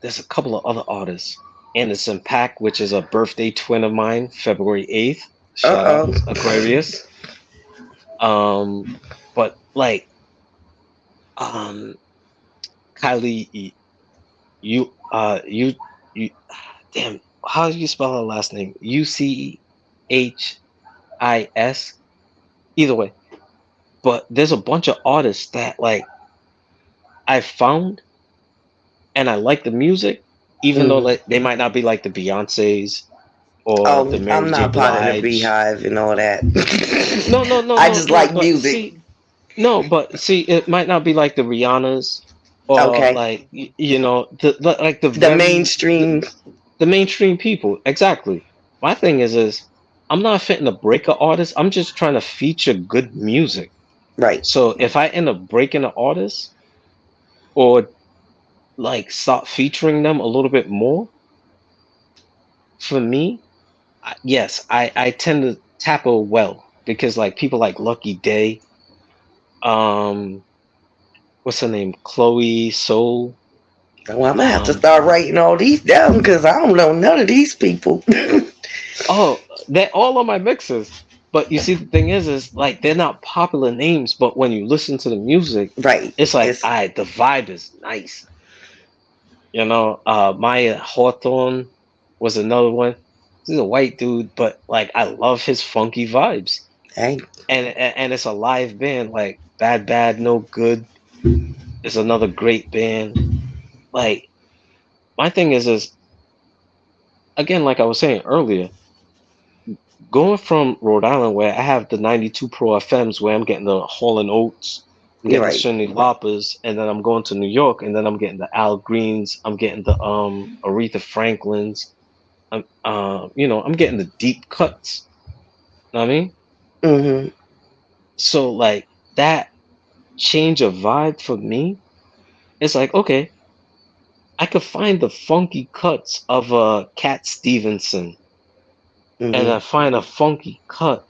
there's a couple of other artists. Anderson Pack, which is a birthday twin of mine, February 8th. Shout out Uh-oh. Aquarius. Um, but like um Kylie you damn, how do you spell her last name? Uchis. Either way. But there's a bunch of artists that like I found and I like the music, even though Mm-hmm. like they might not be like the Beyonces or the Oh, Mary I'm J. not part of the Blige. Beehive and all that. No, no, no, I no, just no. like But music. see, No, but see, it might not be like the Rihannas or Okay. like like The mainstream. the mainstream people. Exactly. My thing is I'm not fitting to break an artist. I'm just trying to feature good music. Right. So if I end up breaking an artist or like start featuring them a little bit more, for me, yes, I tend to tackle well because like people like Lucky Day, um, what's her name, Chloe Soul, Well, I'm gonna have to um, start writing all these down because I don't know none of these people. oh, they're all on my mixes. But you see, the thing is like they're not popular names, but when you listen to the music, Right. it's like, It's I the vibe is nice. Maya Hawthorne was another one. He's a white dude, but like I love his funky vibes. hey, And it's a live band. Like Bad Bad No Good is another great band. Like my thing is again, like I was saying earlier, going from Rhode Island where I have the 92 Pro FMs where I'm getting the Hall and Oates, I'm you're getting the right. Cindy Lauper's, and then I'm going to New York and then I'm getting the Al Greens, I'm getting the Aretha Franklin's, I'm getting the deep cuts. Know what I mean? Hmm. So like that change of vibe for me, it's like, okay, I could find the funky cuts of Cat Stevenson, and Hmm. I find a funky cut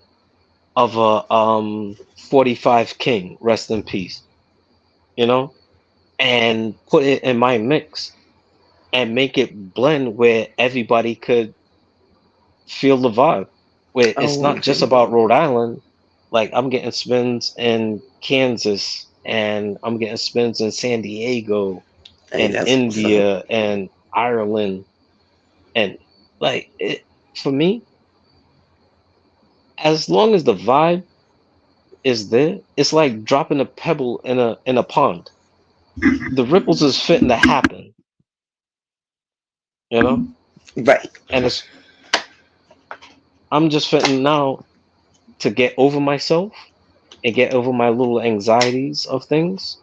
of a 45 King, rest in peace, you know, and put it in my mix and make it blend where everybody could feel the vibe. Where it's Oh, not just okay. about Rhode Island. Like I'm getting spins in Kansas and I'm getting spins in San Diego Hey, and that's what's up. India and Ireland and like it for me, as long as the vibe is there, it's like dropping a pebble in a pond. The ripples is fitting to happen, you know? Right. And it's I'm just fitting now to get over myself and get over my little anxieties of things.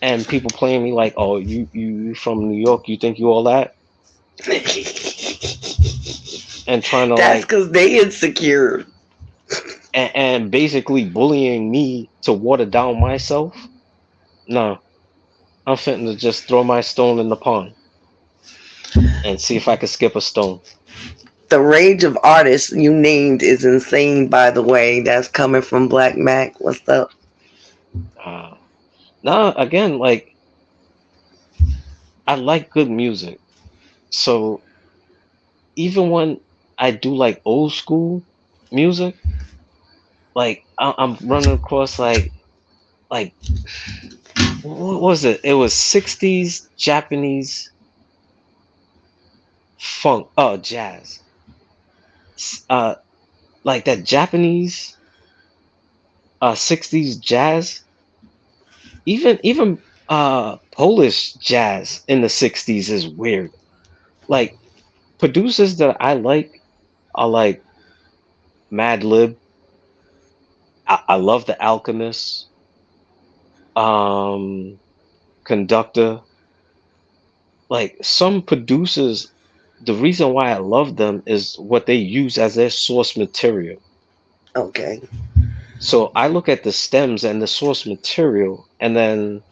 And people playing me like, oh, you from New York, you think you all that? And trying to That's like because they insecure. and basically bullying me to water down myself. No, I'm fitting to just throw my stone in the pond and see if I can skip a stone. The range of artists you named is insane, by the way. That's coming from Black Mac. What's up? Uh, nah, again, like I like good music, so even when I do like old school music, like I'm running across like what was it? It was 60s Japanese funk, oh jazz, uh, like that Japanese 60s jazz, even Polish jazz in the 60s is weird. Like producers that I like are like Madlib. I love the Alchemist, um, Conductor. Like some producers, the reason why I love them is what they use as their source material. Okay. So I look at the stems and the source material, and then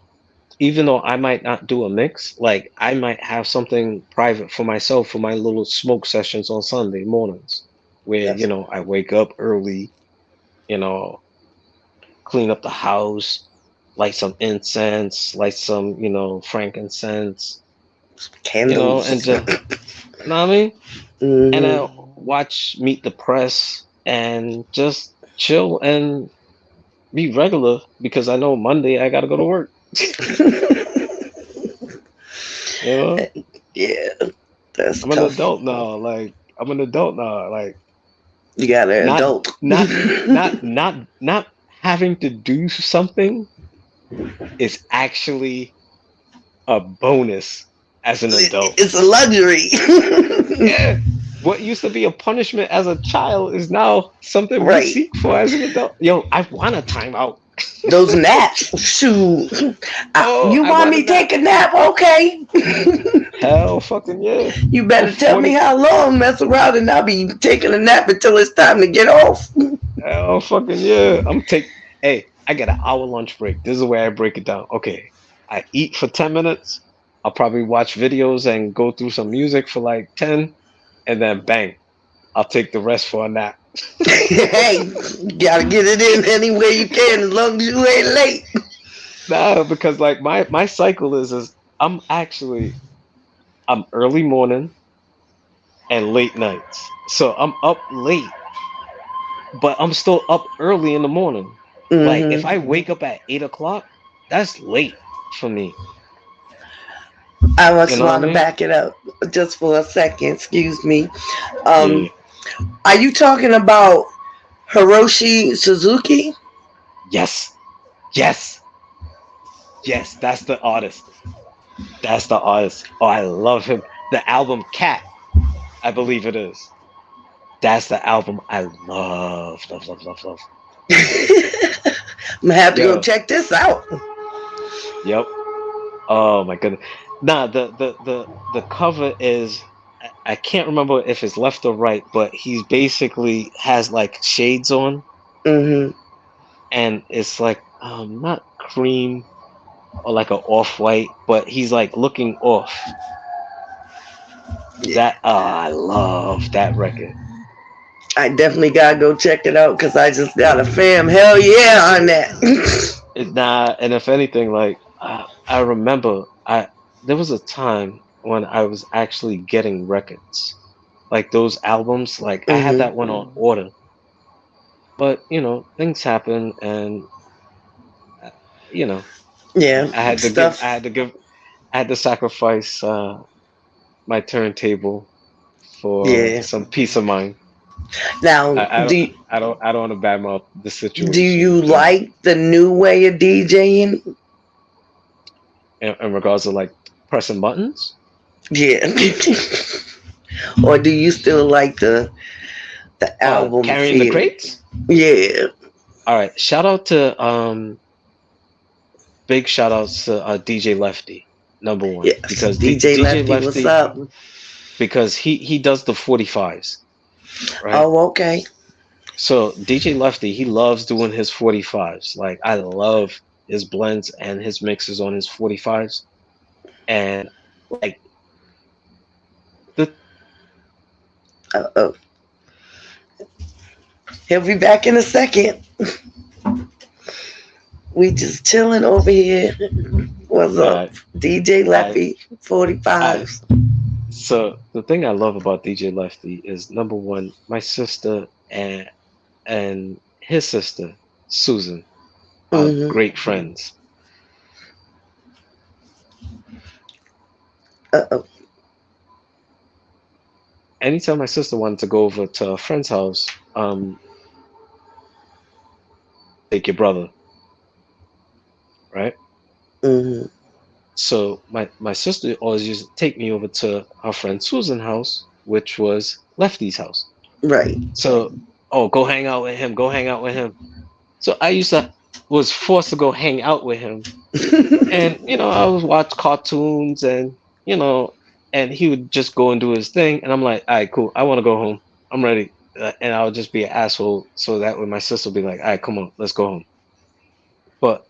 even though I might not do a mix, like I might have something private for myself for my little smoke sessions on Sunday mornings, where Yes. I wake up early, you know, clean up the house, light some incense, light some, frankincense, and Candles. just, you know what I mean? And Hmm. I watch Meet the Press and just chill and be regular because I know Monday I gotta go to work. You know, Yeah, that's I'm an tough. adult now. Like I'm an adult now. Like You got an not adult. not not having to do something is actually a bonus as an adult. It's a luxury. Yeah. What used to be a punishment as a child is now something we Right. seek for as an adult. Yo, I want a timeout. Those naps, shoot. Oh, You I want want a me to nap. take a nap? Okay. Hell fucking yeah. You I'm better tell me 40. how long. Mess around and I'll be taking a nap until it's time to get off. Hell fucking yeah. Hey, I get an hour lunch break. This is where I break it down. Okay. I eat for 10 minutes. I'll probably watch videos and go through some music for like 10, and then bang, I'll take the rest for a nap. Hey, gotta get it in any way you can as long as you ain't late. No, because like my cycle is I'm early morning and late nights. So I'm up late, but I'm still up early in the morning. Like if I wake up at 8 o'clock, that's late for me. I You just know what I want to mean? back it up just for a second. Excuse me. Yeah. Um, are you talking about Hiroshi Suzuki? Yes. Yes. Yes. That's the artist. That's the artist. Oh, I love him. The album Cat, I believe it is. That's the album I love. Love, love, love, love. I'm gonna have to go Yo. check this out. Yep. Oh my goodness. Nah, the cover is I can't remember if it's left or right, but he's basically has like shades on, Hmm. and it's like not cream or like a off white, but he's like looking off. Yeah, That I love that record. I definitely gotta go check it out because I just got a fam. Hell yeah on that. Nah, and if anything, like I remember I there was a time when I was actually getting records. Like those albums, like I had Hmm. that one on order. But, things happen and uh, you know, Yeah, I stuff. had to give I had to sacrifice my turntable for Yeah. some peace of mind. Now, I don't want to badmouth the do situation you just like the new way of DJing? in regards to like pressing buttons. Yeah. Or do you still like the Oh, album carrying the feel? crates? Yeah. All right. Shout out to big shout outs to DJ Lefty, number one. Yes. Because DJ DJ Lefty, what's Lefty, up? because he does the 45s, right? Oh, okay. So DJ Lefty, he loves doing his 45s. Like I love his blends and his mixes on his 45s. And like the Uh-oh. He'll be back in a second. We just chilling over here. What's up? uh DJ I Lefty, I 45s. so the thing I love about DJ Lefty is number one, my sister and his sister, Susan, are Mm-hmm. great friends. Uh-oh. Anytime my sister wanted to go over to a friend's house, take your brother, right? Mm-hmm. So my sister always used to take me over to her friend Susan's house, which was Lefty's house. Right. So, oh, go hang out with him, go hang out with him. So I used to was forced to go hang out with him, and I would watch cartoons and he would just go and do his thing, and I'm like, all right, cool, I want to go home, I'm ready, and I would just be an asshole so that way my sister would be like, all right, come on, let's go home. But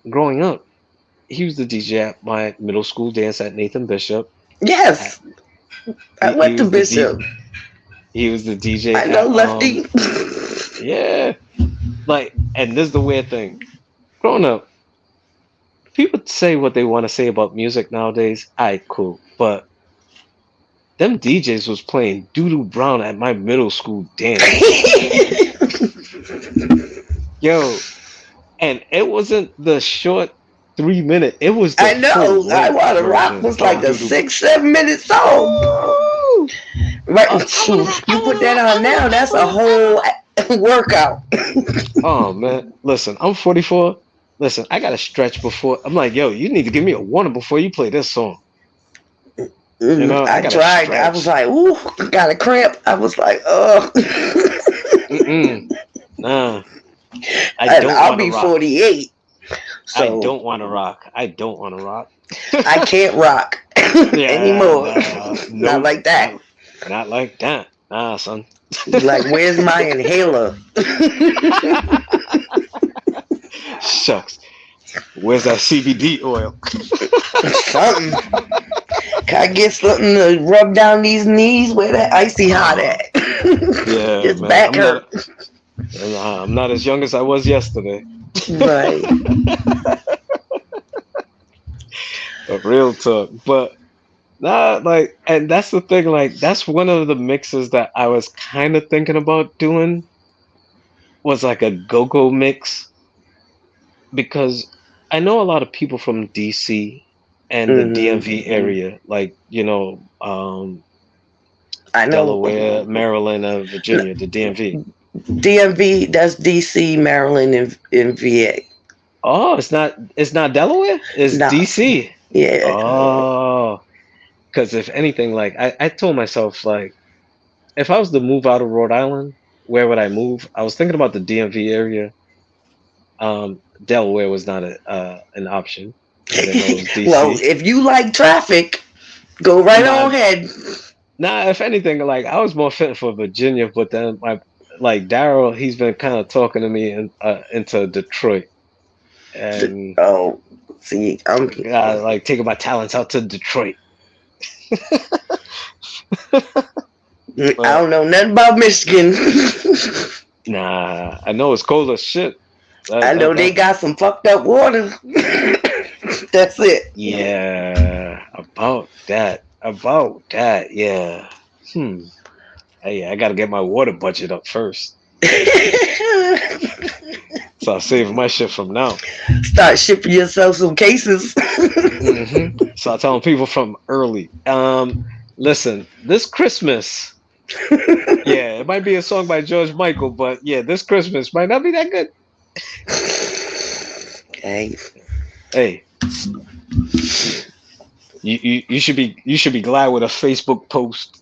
growing up, he was the DJ at my middle school dance at Nathan Bishop. At, Yes. I he went to was the D, Bishop. he was the DJ I know at Lefty. yeah, like, and this is the weird thing. Growing up, people say what they want to say about music nowadays. Alright, cool. But them DJs was playing Doodoo Brown at my middle school dance. Yo, and it wasn't the short 3 minute, it was I the full know. I length Want to Rock version was of like a Doodoo. 6, 7 minute song. Woo! Right. I wanna rock, You I put wanna that rock, I on wanna now, rock, I that's a wanna rock, I whole wanna rock. workout. Oh man, listen, I'm 44. Listen, I gotta stretch before. I'm like, yo, you need to give me a warning before you play this song. I I gotta tried. I was stretch. like, ooh, got a cramp. I was like, oh. Mm-mm. Nah. I And don't I'll want to be rock. 48. I So don't want to rock. I don't want to rock. I can't rock Yeah, anymore. nah, Not nope, like that. not like that. Nah, son. Like, where's my inhaler? Shucks. Where's that CBD oil? Something. Can I get something to rub down these knees? Where that icy hot Uh, at? yeah, His man. back hurt. I'm not as young as I was yesterday. Right. A real talk. But nah, like, and that's the thing. Like, that's one of the mixes that I was kind of thinking about doing was like a go-go mix because I know a lot of people from DC and the Hmm. DMV area, like, I know. Delaware, Maryland, and Virginia, the DMV. DMV, that's DC, Maryland, and VA. Oh, it's not Delaware, it's Nah. DC. Yeah. Oh, because if anything, like I told myself, like if I was to move out of Rhode Island, where would I move? I was thinking about the DMV area. Delaware was not an option. I didn't know it was Well, DC. if you like traffic, go right on Nah, ahead. if anything, like I was more fitting for Virginia, but then my like Daryl, he's been kind of talking to me into Detroit, and Oh, see, like taking my talents out to Detroit. I But don't know nothing about Michigan. nah, I know it's cold as shit. I know they That got some fucked up water. That's it. yeah, about that, yeah. Hmm. Hey, I got to get my water budget up first. So I'll save my shit from now. Start shipping yourself some cases. So I'm telling people from early. Listen, this Christmas, yeah, it might be a song by George Michael, but yeah, this Christmas might not be that good. Hey. Hey, you should be glad with a Facebook post.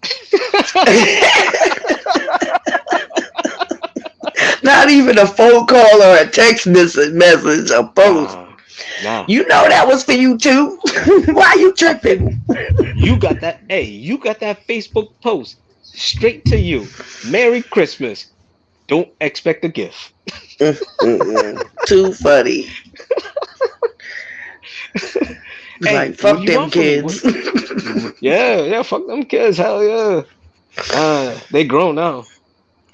Not even a phone call or a text message, a post. Nah. You know that was for you too. Why you tripping? You got that. Hey, you got that Facebook post straight to you. Merry Christmas. Don't expect a gift. Too funny. Hey, Like, what fuck do you them want from me? kids. Yeah, fuck them kids. Hell yeah. They grown now.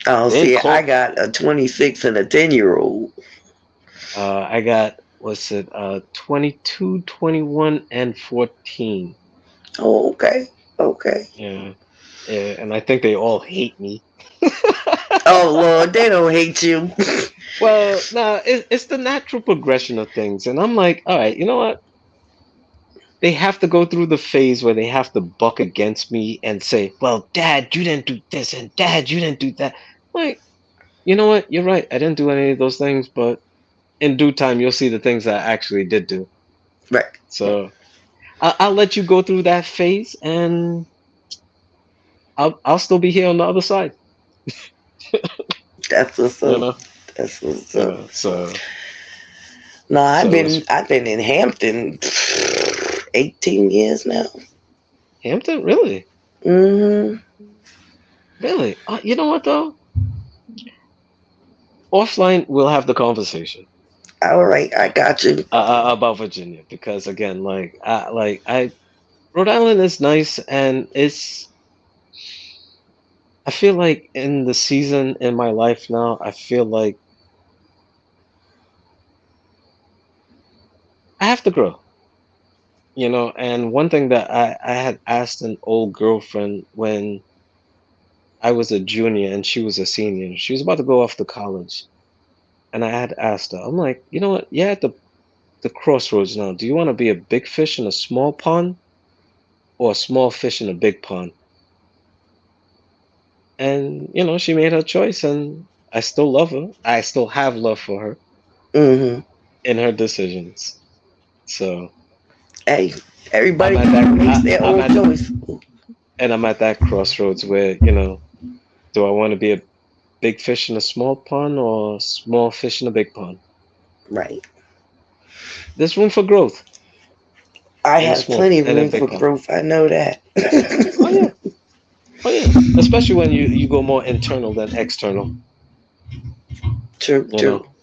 Oh, They ain't see, I caught. got a 26 and a 10-year-old. I got what's it? 22, 21, and 14. Oh, okay. Okay. Yeah, yeah, and I think they all hate me. Oh, Lord, they don't hate you. Well, nah, it's the natural progression of things, and I'm like, all right, you know what? They have to go through the phase where they have to buck against me and say, "Well, Dad, you didn't do this, and Dad, you didn't do that." Like, you know what? You're right. I didn't do any of those things, but in due time, you'll see the things that I actually did do. Right. So I'll let you go through that phase, and I'll still be here on the other side. That's what's You up. know, That's what's you up. know. So No, so that's I've been in Hampton 18 years now. Hampton, really, Hmm. really. You know what though? Offline, we'll have the conversation All right, I got you. about Virginia because again, I Rhode Island is nice, and I feel like in the season in my life now, I feel like I have to grow. And one thing that I had asked an old girlfriend when I was a junior and she was a senior, she was about to go off to college, and I had asked her, I'm like, you know what? You're at the crossroads now. Do you want to be a big fish in a small pond or a small fish in a big pond? And she made her choice, and I still love her. I still have love for her Hmm. in her decisions. So Hey, I'm everybody at that. makes their I'm own at choice. and I'm at that crossroads where do I want to be a big fish in a small pond or small fish in a big pond. Right. There's room for growth I in a have small plenty of in a room for big pond. growth. I know that. Oh yeah, oh yeah. Especially when you go more internal than external. True, You true. know.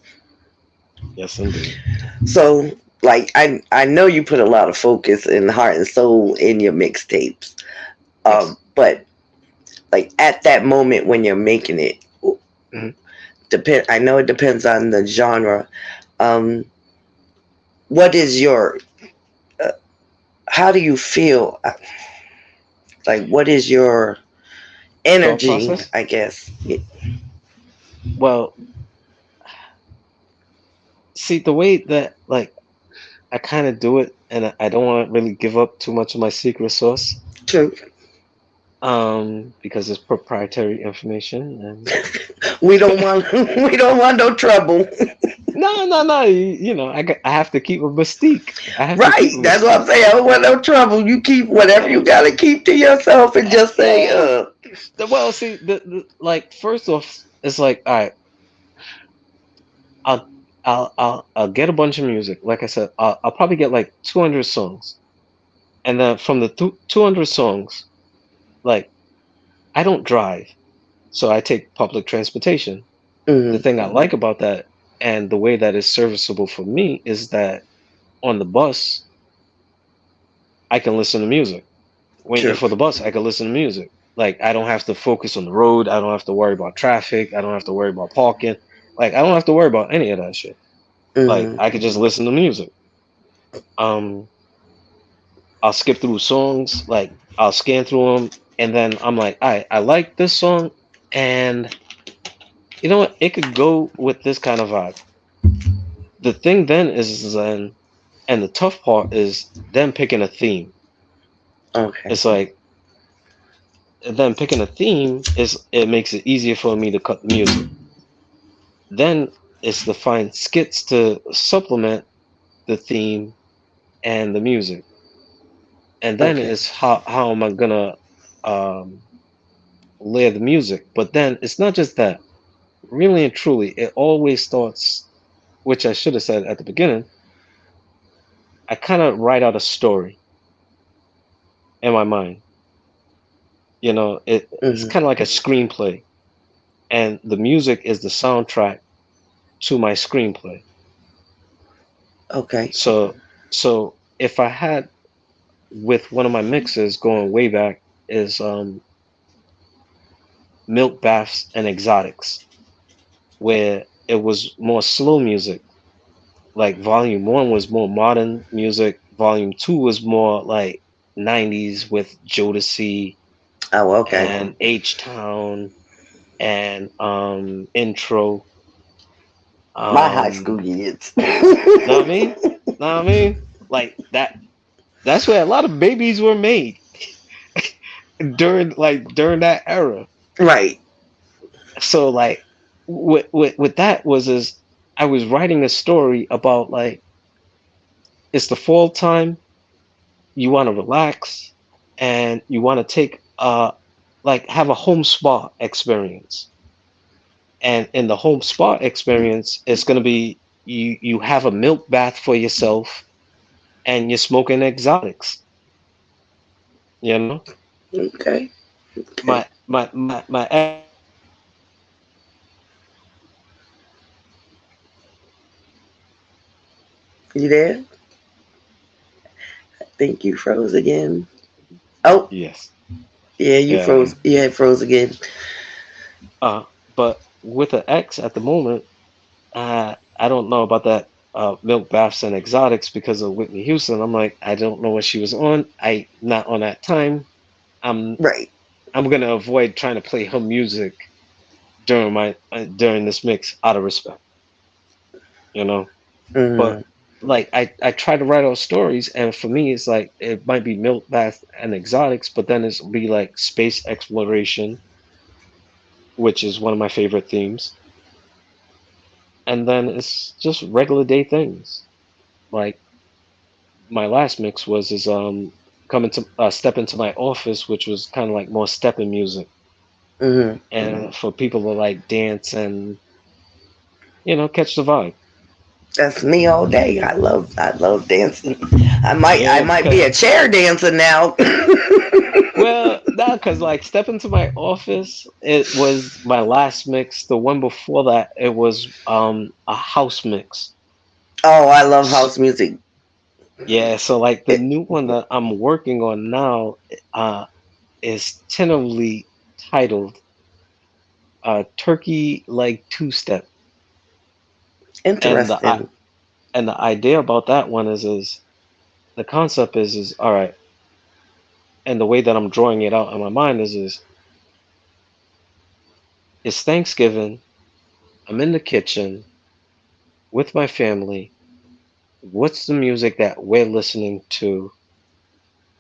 Yes, indeed. So, like, I know you put a lot of focus and heart and soul in your mixtapes. Yes. But like at that moment when you're making it, Hmm. depend. I know it depends on the genre. Um, what is your? Uh, how do you feel? Like, what is your Thought energy? process. I guess. Well, see the way that like I kind of do it, and I don't want to really give up too much of my secret sauce, True. because it's proprietary information. We don't And want. We don't want no trouble. no, no, no. I have to keep a mystique. I have to keep Right. a That's what I'm mystique. saying. I don't want no trouble. You keep whatever you gotta keep to yourself and just say, Yeah. Well, see, like first off, it's like, all right, I'll I'll get a bunch of music. Like I said, I'll probably get like 200 songs, and then from the 200 songs, like I don't drive, so I take public transportation. The mm, thing I like about that, and the way that is serviceable for me, is that on the bus I can listen to music. Waiting true. for the bus, I can listen to music. Like I don't have to focus on the road. I don't have to worry about traffic. I don't have to worry about parking. Like I don't have to worry about any of that shit. Like Mm, I could just listen to music. Um, I'll skip through songs. Like I'll scan through them, and then I'm like, I like this song, and you know what? It could go with this kind of vibe. The thing then is then, and the tough part is then picking a theme. okay. It's like then picking a theme is it makes it easier for me to cut the music. Then it's to find skits to supplement the theme and the music. And then Okay. is how am I gonna um, layer the music? But then it's not just that. Really and truly, it always starts, which I should have said at the beginning. I kind of write out a story in my mind. It's Mm, kind of like a screenplay, and the music is the soundtrack to my screenplay. okay. So if I had with one of my mixes going way back is Milk Baths and Exotics, where it was more slow music. Like volume one was more modern music, volume two was more like 90s with Jodeci Oh, okay. and H Town and intro. My high school Um years. know what I mean? Know what I mean? Like that's where a lot of babies were made during that era. Right. So like with that was is I was writing a story about like it's the fall time, you want to relax and you want to take like have a home spa experience. And in the home spa experience, it's gonna be you have a milk bath for yourself and you're smoking exotics, you know? Okay. Okay. My ex was like, You there? I think you froze again. Oh, yes. yeah, you Yeah. froze. Yeah, it froze again. Uh but with an X at the moment, I don't know about that milk baths and exotics because of Whitney Houston. I'm like, I don't know what she was on. I not on that time. I'm Right. I'm gonna avoid trying to play her music during this mix out of respect, you know. But Mm, like I try to write out stories, and for me, it's like it might be milk bath and exotics, but then it's be like space exploration, which is one of my favorite themes, and then it's just regular day things. Like my last mix was is coming to step into my office, which was kind of like more stepping music. Hmm. and for people to like dance and catch the vibe. That's me all day. I love dancing. I Yeah, might be because a chair dancer now. well, no, because like step into my office, it was my last mix. The one before that, it was a house mix. Oh, I love S- house music. Yeah, so like the It, new one that I'm working on now, is tentatively titled "Turkey Leg Two Step," and interesting. the idea about that one is the concept is all right, and the way that I'm drawing it out in my mind is it's Thanksgiving. I'm in the kitchen with my family. What's the music that we're listening to?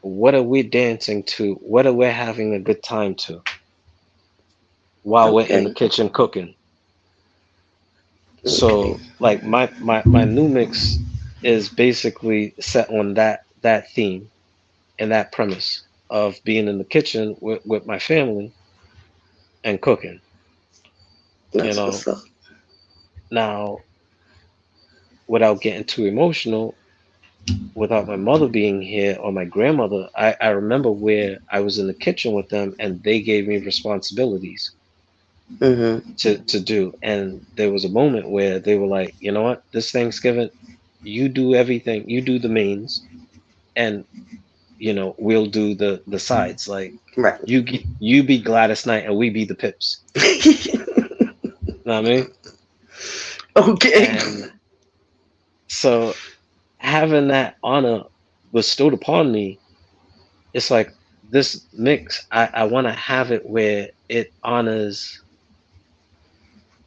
What are we dancing to? What are we having a good time to while we're in the Okay. kitchen cooking? Okay. So like my new mix is basically set on that theme and that premise of being in the kitchen with my family and cooking. You That's know, what's up. now without getting too emotional, without my mother being here or my grandmother, I remember where I was in the kitchen with them and they gave me responsibilities Hmm. to do. And there was a moment where they were like, you know what, this Thanksgiving, you do everything, you do the mains, and we'll do the sides. Like Right. you be Gladys Knight and we be the Pips. Know what I mean? Okay. And so having that honor bestowed upon me, it's like this mix, I want to have it where it honors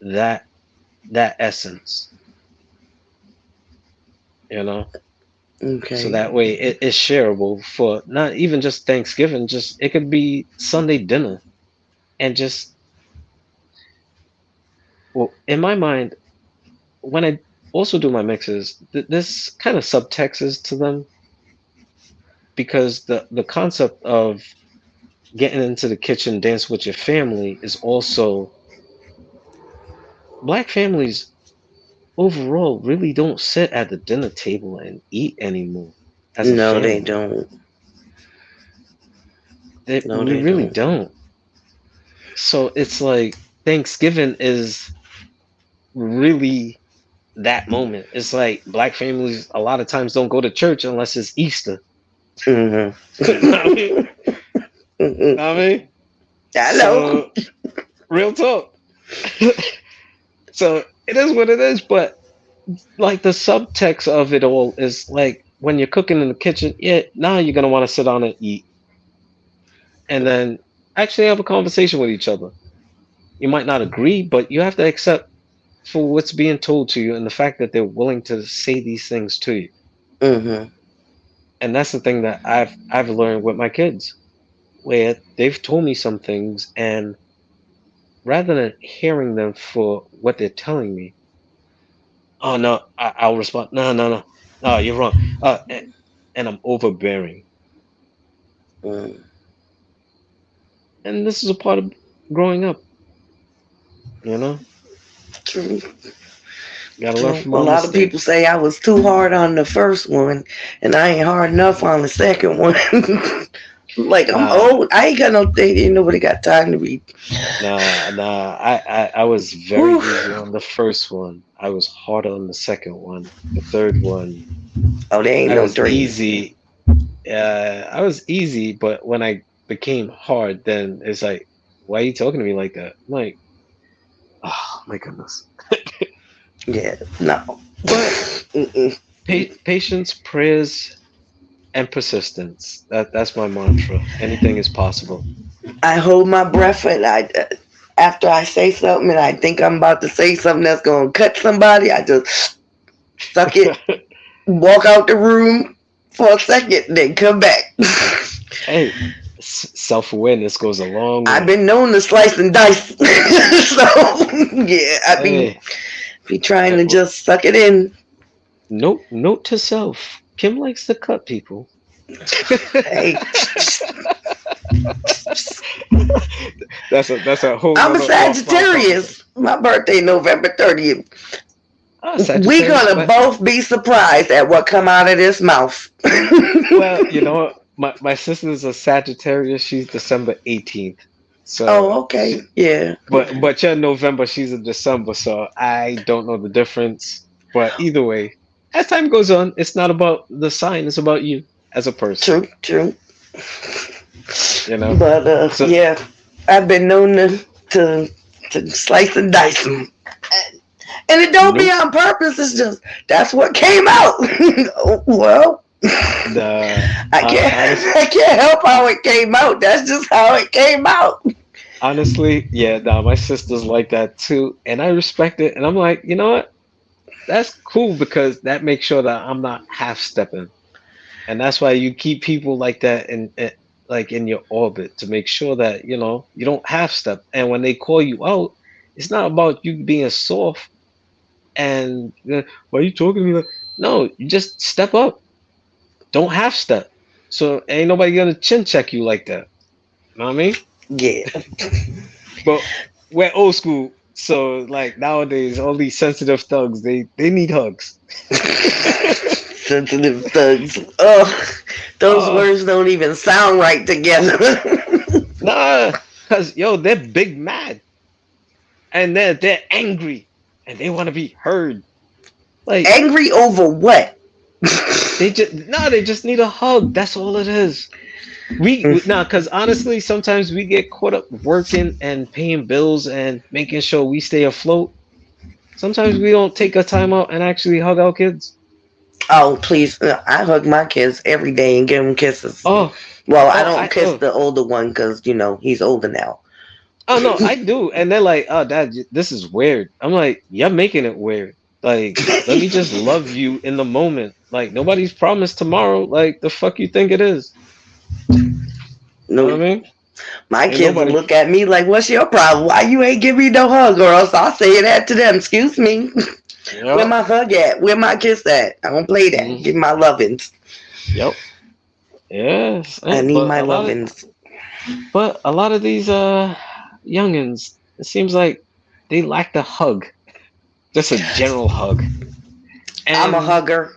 that that essence, you know, so Okay. that way it's shareable for not even just Thanksgiving, just it could be Sunday dinner. And just, well, in my mind, when I also do my mixes, this kind of subtexts to them because the concept of getting into the kitchen, dance with your family is also black families overall really don't sit at the dinner table and eat anymore as a No, they family. don't. No, We they really don't. don't. So it's like Thanksgiving is really that moment. It's like black families a lot of times don't go to church unless it's Easter. Hmm. Know what I mean? Hmm. Know what I mean? I know. So real talk. So it is what it is, but like the subtext of it all is like when you're cooking in the kitchen, yeah, now you're gonna want to sit down and eat and then actually have a conversation with each other. You might not agree, but you have to accept for what's being told to you and the fact that they're willing to say these things to you. Hmm. And that's the thing that I've learned with my kids, where they've told me some things, and rather than hearing them for what they're telling me, oh no, I'll respond, no, no, no, no, you're wrong. And I'm overbearing. Mm. And this is a part of growing up, you know? True. Gotta learn True. from A our lot of people mistakes. say I was too hard on the first one, and I ain't hard enough on the second one. Like I'm Nah, old. I ain't got no thing. Ain't nobody got time to be. nah. I was very Whew. easy on the first one. I was harder on the second one. The third one, Oh, there ain't I no was threes. easy. I was easy, but when I became hard, then it's like, why are you talking to me like that? I'm like, oh my goodness. Yeah, no. But Mm-mm. patience, prayers, and persistence. That's my mantra. Anything is possible. I hold my breath, and after I say something, and I think I'm about to say something that's gonna cut somebody, I just suck it, walk out the room for a second, then come back. Hey, self awareness goes a long I've way. been known to slice and dice, so yeah, Hey, be trying to well, just suck it in. note to self. Kim likes to cut people. Hey, That's a whole I'm a nother offline Sagittarius. conversation. My birthday November 30th. Ah, We Sagittarius, gonna but both be surprised at what come out of this mouth. well, you know what? My sister's a Sagittarius. She's December 18th. So, Oh, okay. Yeah. but you're November. She's in December. So I don't know the difference. But either way, as time goes on, it's not about the sign. It's about you as a person. True, true. You know. But So yeah, I've been known to slice and dice them. And it don't be nope. on purpose. It's just that's what came out. Well, The I can't honest, I can't help how it came out. That's just how it came out. honestly, yeah. Nah, my sister's like that too, and I respect it. And I'm like, you know what? That's cool because that makes sure that I'm not half stepping. And that's why you keep people like that in like in your orbit to make sure that you don't half step. And when they call you out, it's not about you being soft and why are you talking to me like no, you just step up. Don't half step. So ain't nobody gonna chin check you like that. Know what I mean? Yeah. But we're old school, so like nowadays all these sensitive thugs they need hugs. Sensitive thugs. Oh, those Oh words don't even sound right together. nah, cause yo they're big mad and they're angry and they want to be heard. Like Angry over what? they just need a hug. That's all it is. Nah, cause honestly, sometimes we get caught up working and paying bills and making sure we stay afloat. Sometimes we don't take a time out and actually hug our kids. Oh, please. I hug my kids every day and give them kisses. Oh, Well, I oh, don't kiss the older one because, he's older now. oh no, I do. And they're like, oh, dad, this is weird. I'm like, you're making it weird. Like, let me just love you in the moment. Like, nobody's promised tomorrow. Like, the fuck you think it is? You know No, what I mean? my Ain't kids will nobody. look at me like, what's your problem? Why you ain't give me no hug? Or else I'll say that to them. Excuse me. Where Yep. my hug at? Where my kiss at? I don't play that. Hmm. Give my lovins. Yep. Yes. I need But my a lot of lovins. these youngins, it seems like they lack the hug. Just a general hug. I'm a And hugger.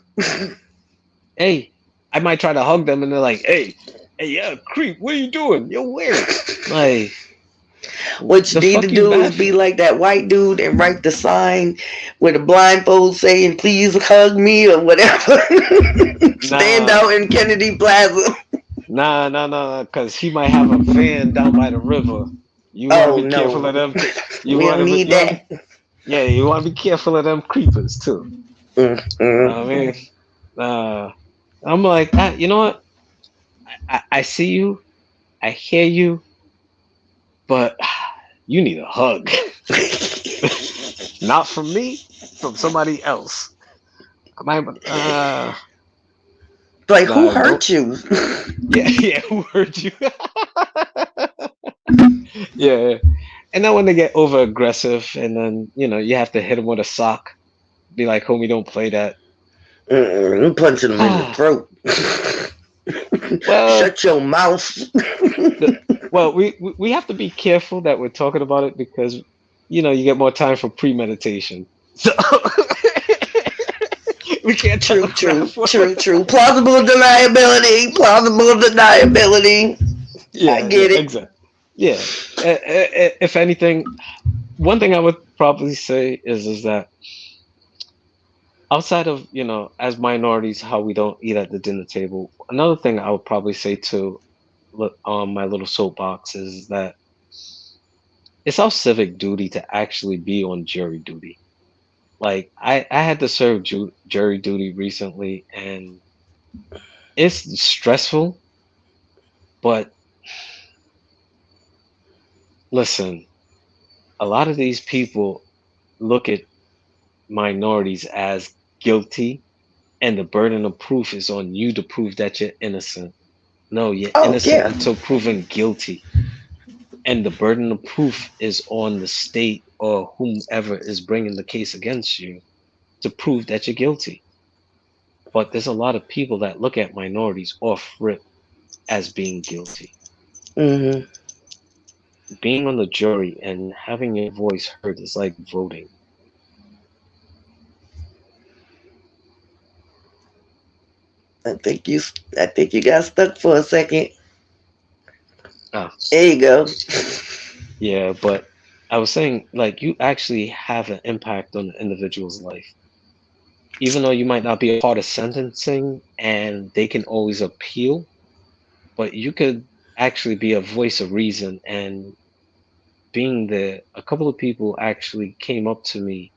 hey, I might try to hug them and they're like, hey, yeah, creep, what are you doing? You're weird. Like, What you the need to fuck you do is bad be for? like that white dude and write the sign with a blindfold saying, please hug me or whatever. Stand Nah, out in Kennedy Plaza. nah, because he might have a van down by the river. You want to Oh, be careful of no. them. You We want don't to be, need that. yeah, you want to be careful of them creepers too. I Mm-mm. mean, uh, I'm like, you know what? I see you, I hear you, but you need a hug. Not from me, from somebody else. My, Like, who nah, don't. hurt you? Yeah, yeah. Who hurt you? Yeah. And then when they get over aggressive, and then you have to hit them with a sock. Be like, homie, don't play that. I'm punching them in the throat. Well, Shut your mouth. the, well, we have to be careful that we're talking about it because you get more time for premeditation. So we can't tell a True, crap. true, true, true. Plausible deniability. Plausible deniability. I Yeah, yeah, get it. exactly. Yeah. If anything, one thing I would probably say is that outside of as minorities how we don't eat at the dinner table, another thing I would probably say to my little soapbox is that it's our civic duty to actually be on jury duty. Like I had to serve jury duty recently, and it's stressful. But listen, a lot of these people look at minorities as guilty, and the burden of proof is on you to prove that you're innocent. No, you're Oh, innocent yeah. until proven guilty. And the burden of proof is on the state or whomever is bringing the case against you to prove that you're guilty. But there's a lot of people that look at minorities off rip as being guilty. Hmm. Being on the jury and having your voice heard is like voting. I think you. I think you got stuck for a second. Ah, There you go. yeah, but I was saying, like, you actually have an impact on the individual's life. Even though you might not be a part of sentencing and they can always appeal, but you could actually be a voice of reason. And being there, a couple of people actually came up to me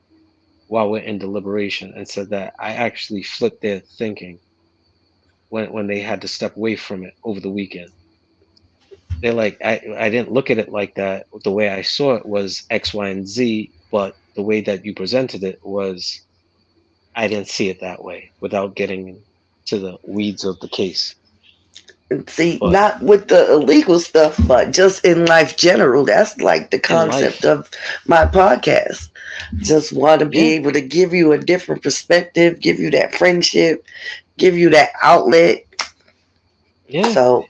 while we're in deliberation and said that I actually flipped their thinking when they had to step away from it over the weekend. They're like, I didn't look at it like that. The way I saw it was X, Y, and Z, but the way that you presented it was I didn't see it that way without getting to the weeds of the case. See, But not with the illegal stuff, but just in life general. That's like the in concept life, of my podcast. Just want to be yeah, able to give you a different perspective, give you that friendship, give you that outlet. yeah, So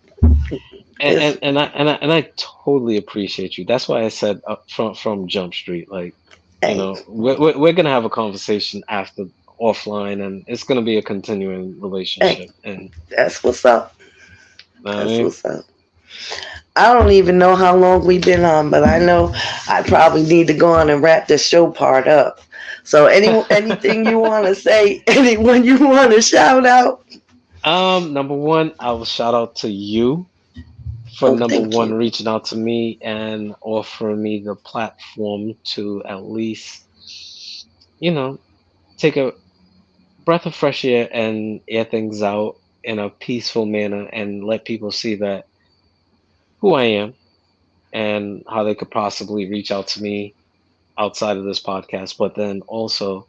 it's and I totally appreciate you. That's why I said up from Jump Street, like, hey, we're gonna have a conversation after offline, and it's gonna be a continuing hey, relationship. And that's what's up. I That's mean, what's up. I don't even know how long we've been on, but I know I probably need to go on and wrap the show part up. So anything you want to say, anyone you want to shout out? number one, I will shout out to you for Oh, number thank one you. reaching out to me and offering me the platform to at least, you know, take a breath of fresh air and air things out in a peaceful manner and let people see that who I am and how they could possibly reach out to me outside of this podcast. But then also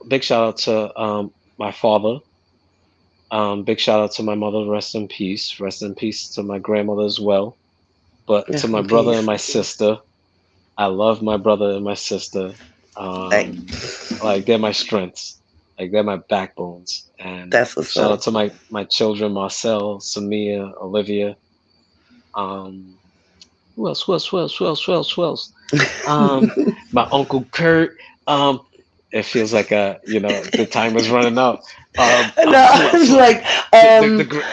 big shout out to my father. Big shout out to my mother. Rest in peace. Rest in peace to my grandmother as well. But to Rest my in brother and peace. my sister, I love my brother and my sister. Like, Like they're my strengths. Like they're my backbones. And that's what's shout up. out to my children, Marcel, Samia, Olivia. Um, who else? Who else? Who else? Who else? Who else? Who else? My uncle Kurt. Um, it feels like the time is running out. Who No, else? it's Who else? like The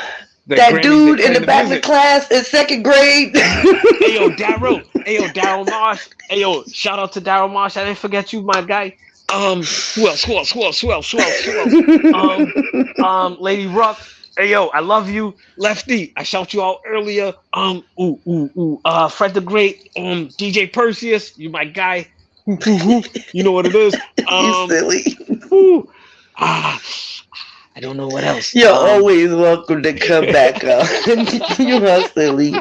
that Grammys, they dude in the playing the back of the music. class in second grade. Ayo, Daryl. Ayo, Daryl Marsh. Ayo, shout out to Daryl Marsh. I didn't forget you, my guy. Who else? Who else? Who else? Who else? Who else? Who else? Um, Lady Ruck. Ayo, I love you. Lefty, I shout you out earlier. Fred the Great. DJ Perseus, you my guy. You know what it is. You Um, silly. ooh, ah, I don't know what else. You're always welcome to come back up. You are silly.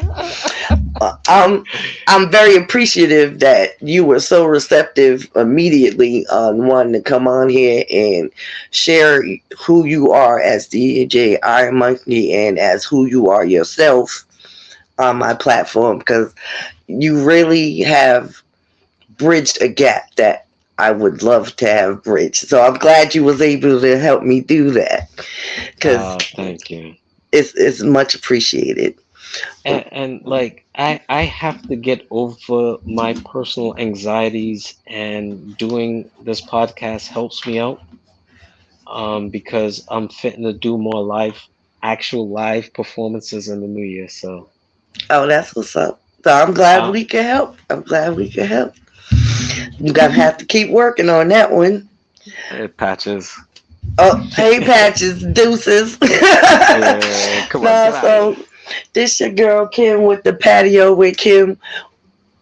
I'm very appreciative that you were so receptive immediately on wanting to come on here and share who you are as DJ Ironmonkey and as who you are yourself on my platform, because you really have bridged a gap that I would love to have bridged. So I'm glad you was able to help me do that, because Thank you. it's much appreciated. And like I have to get over my personal anxieties, and doing this podcast helps me out because I'm fitting to do more actual live performances in the new year. So Oh, that's what's up. So I'm glad uh, we can help. I'm glad we can help. You gotta have to keep working on that one. it patches. Oh, hey, Patches, deuces. Come on, No, get out of here. so this your girl Kim with the patio with Kim.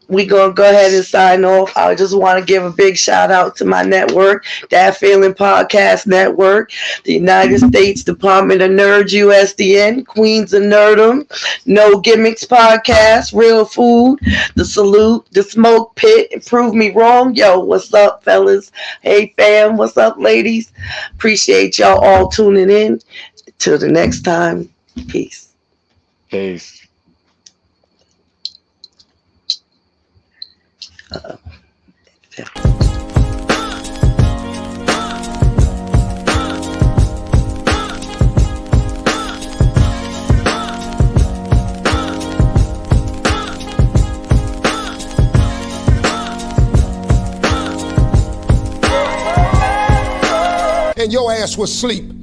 We gonna go ahead and sign off. I just want to give a big shout out to my network, That Feeling Podcast Network, the United States Department of Nerds, USDN, Queens of Nerdum, No Gimmicks Podcast, Real Food, The Salute, The Smoke Pit, and Prove Me Wrong. Yo, what's up, fellas? Hey, fam, what's up, ladies? Appreciate y'all all tuning in. Till the next time, peace. Peace. and your ass was asleep.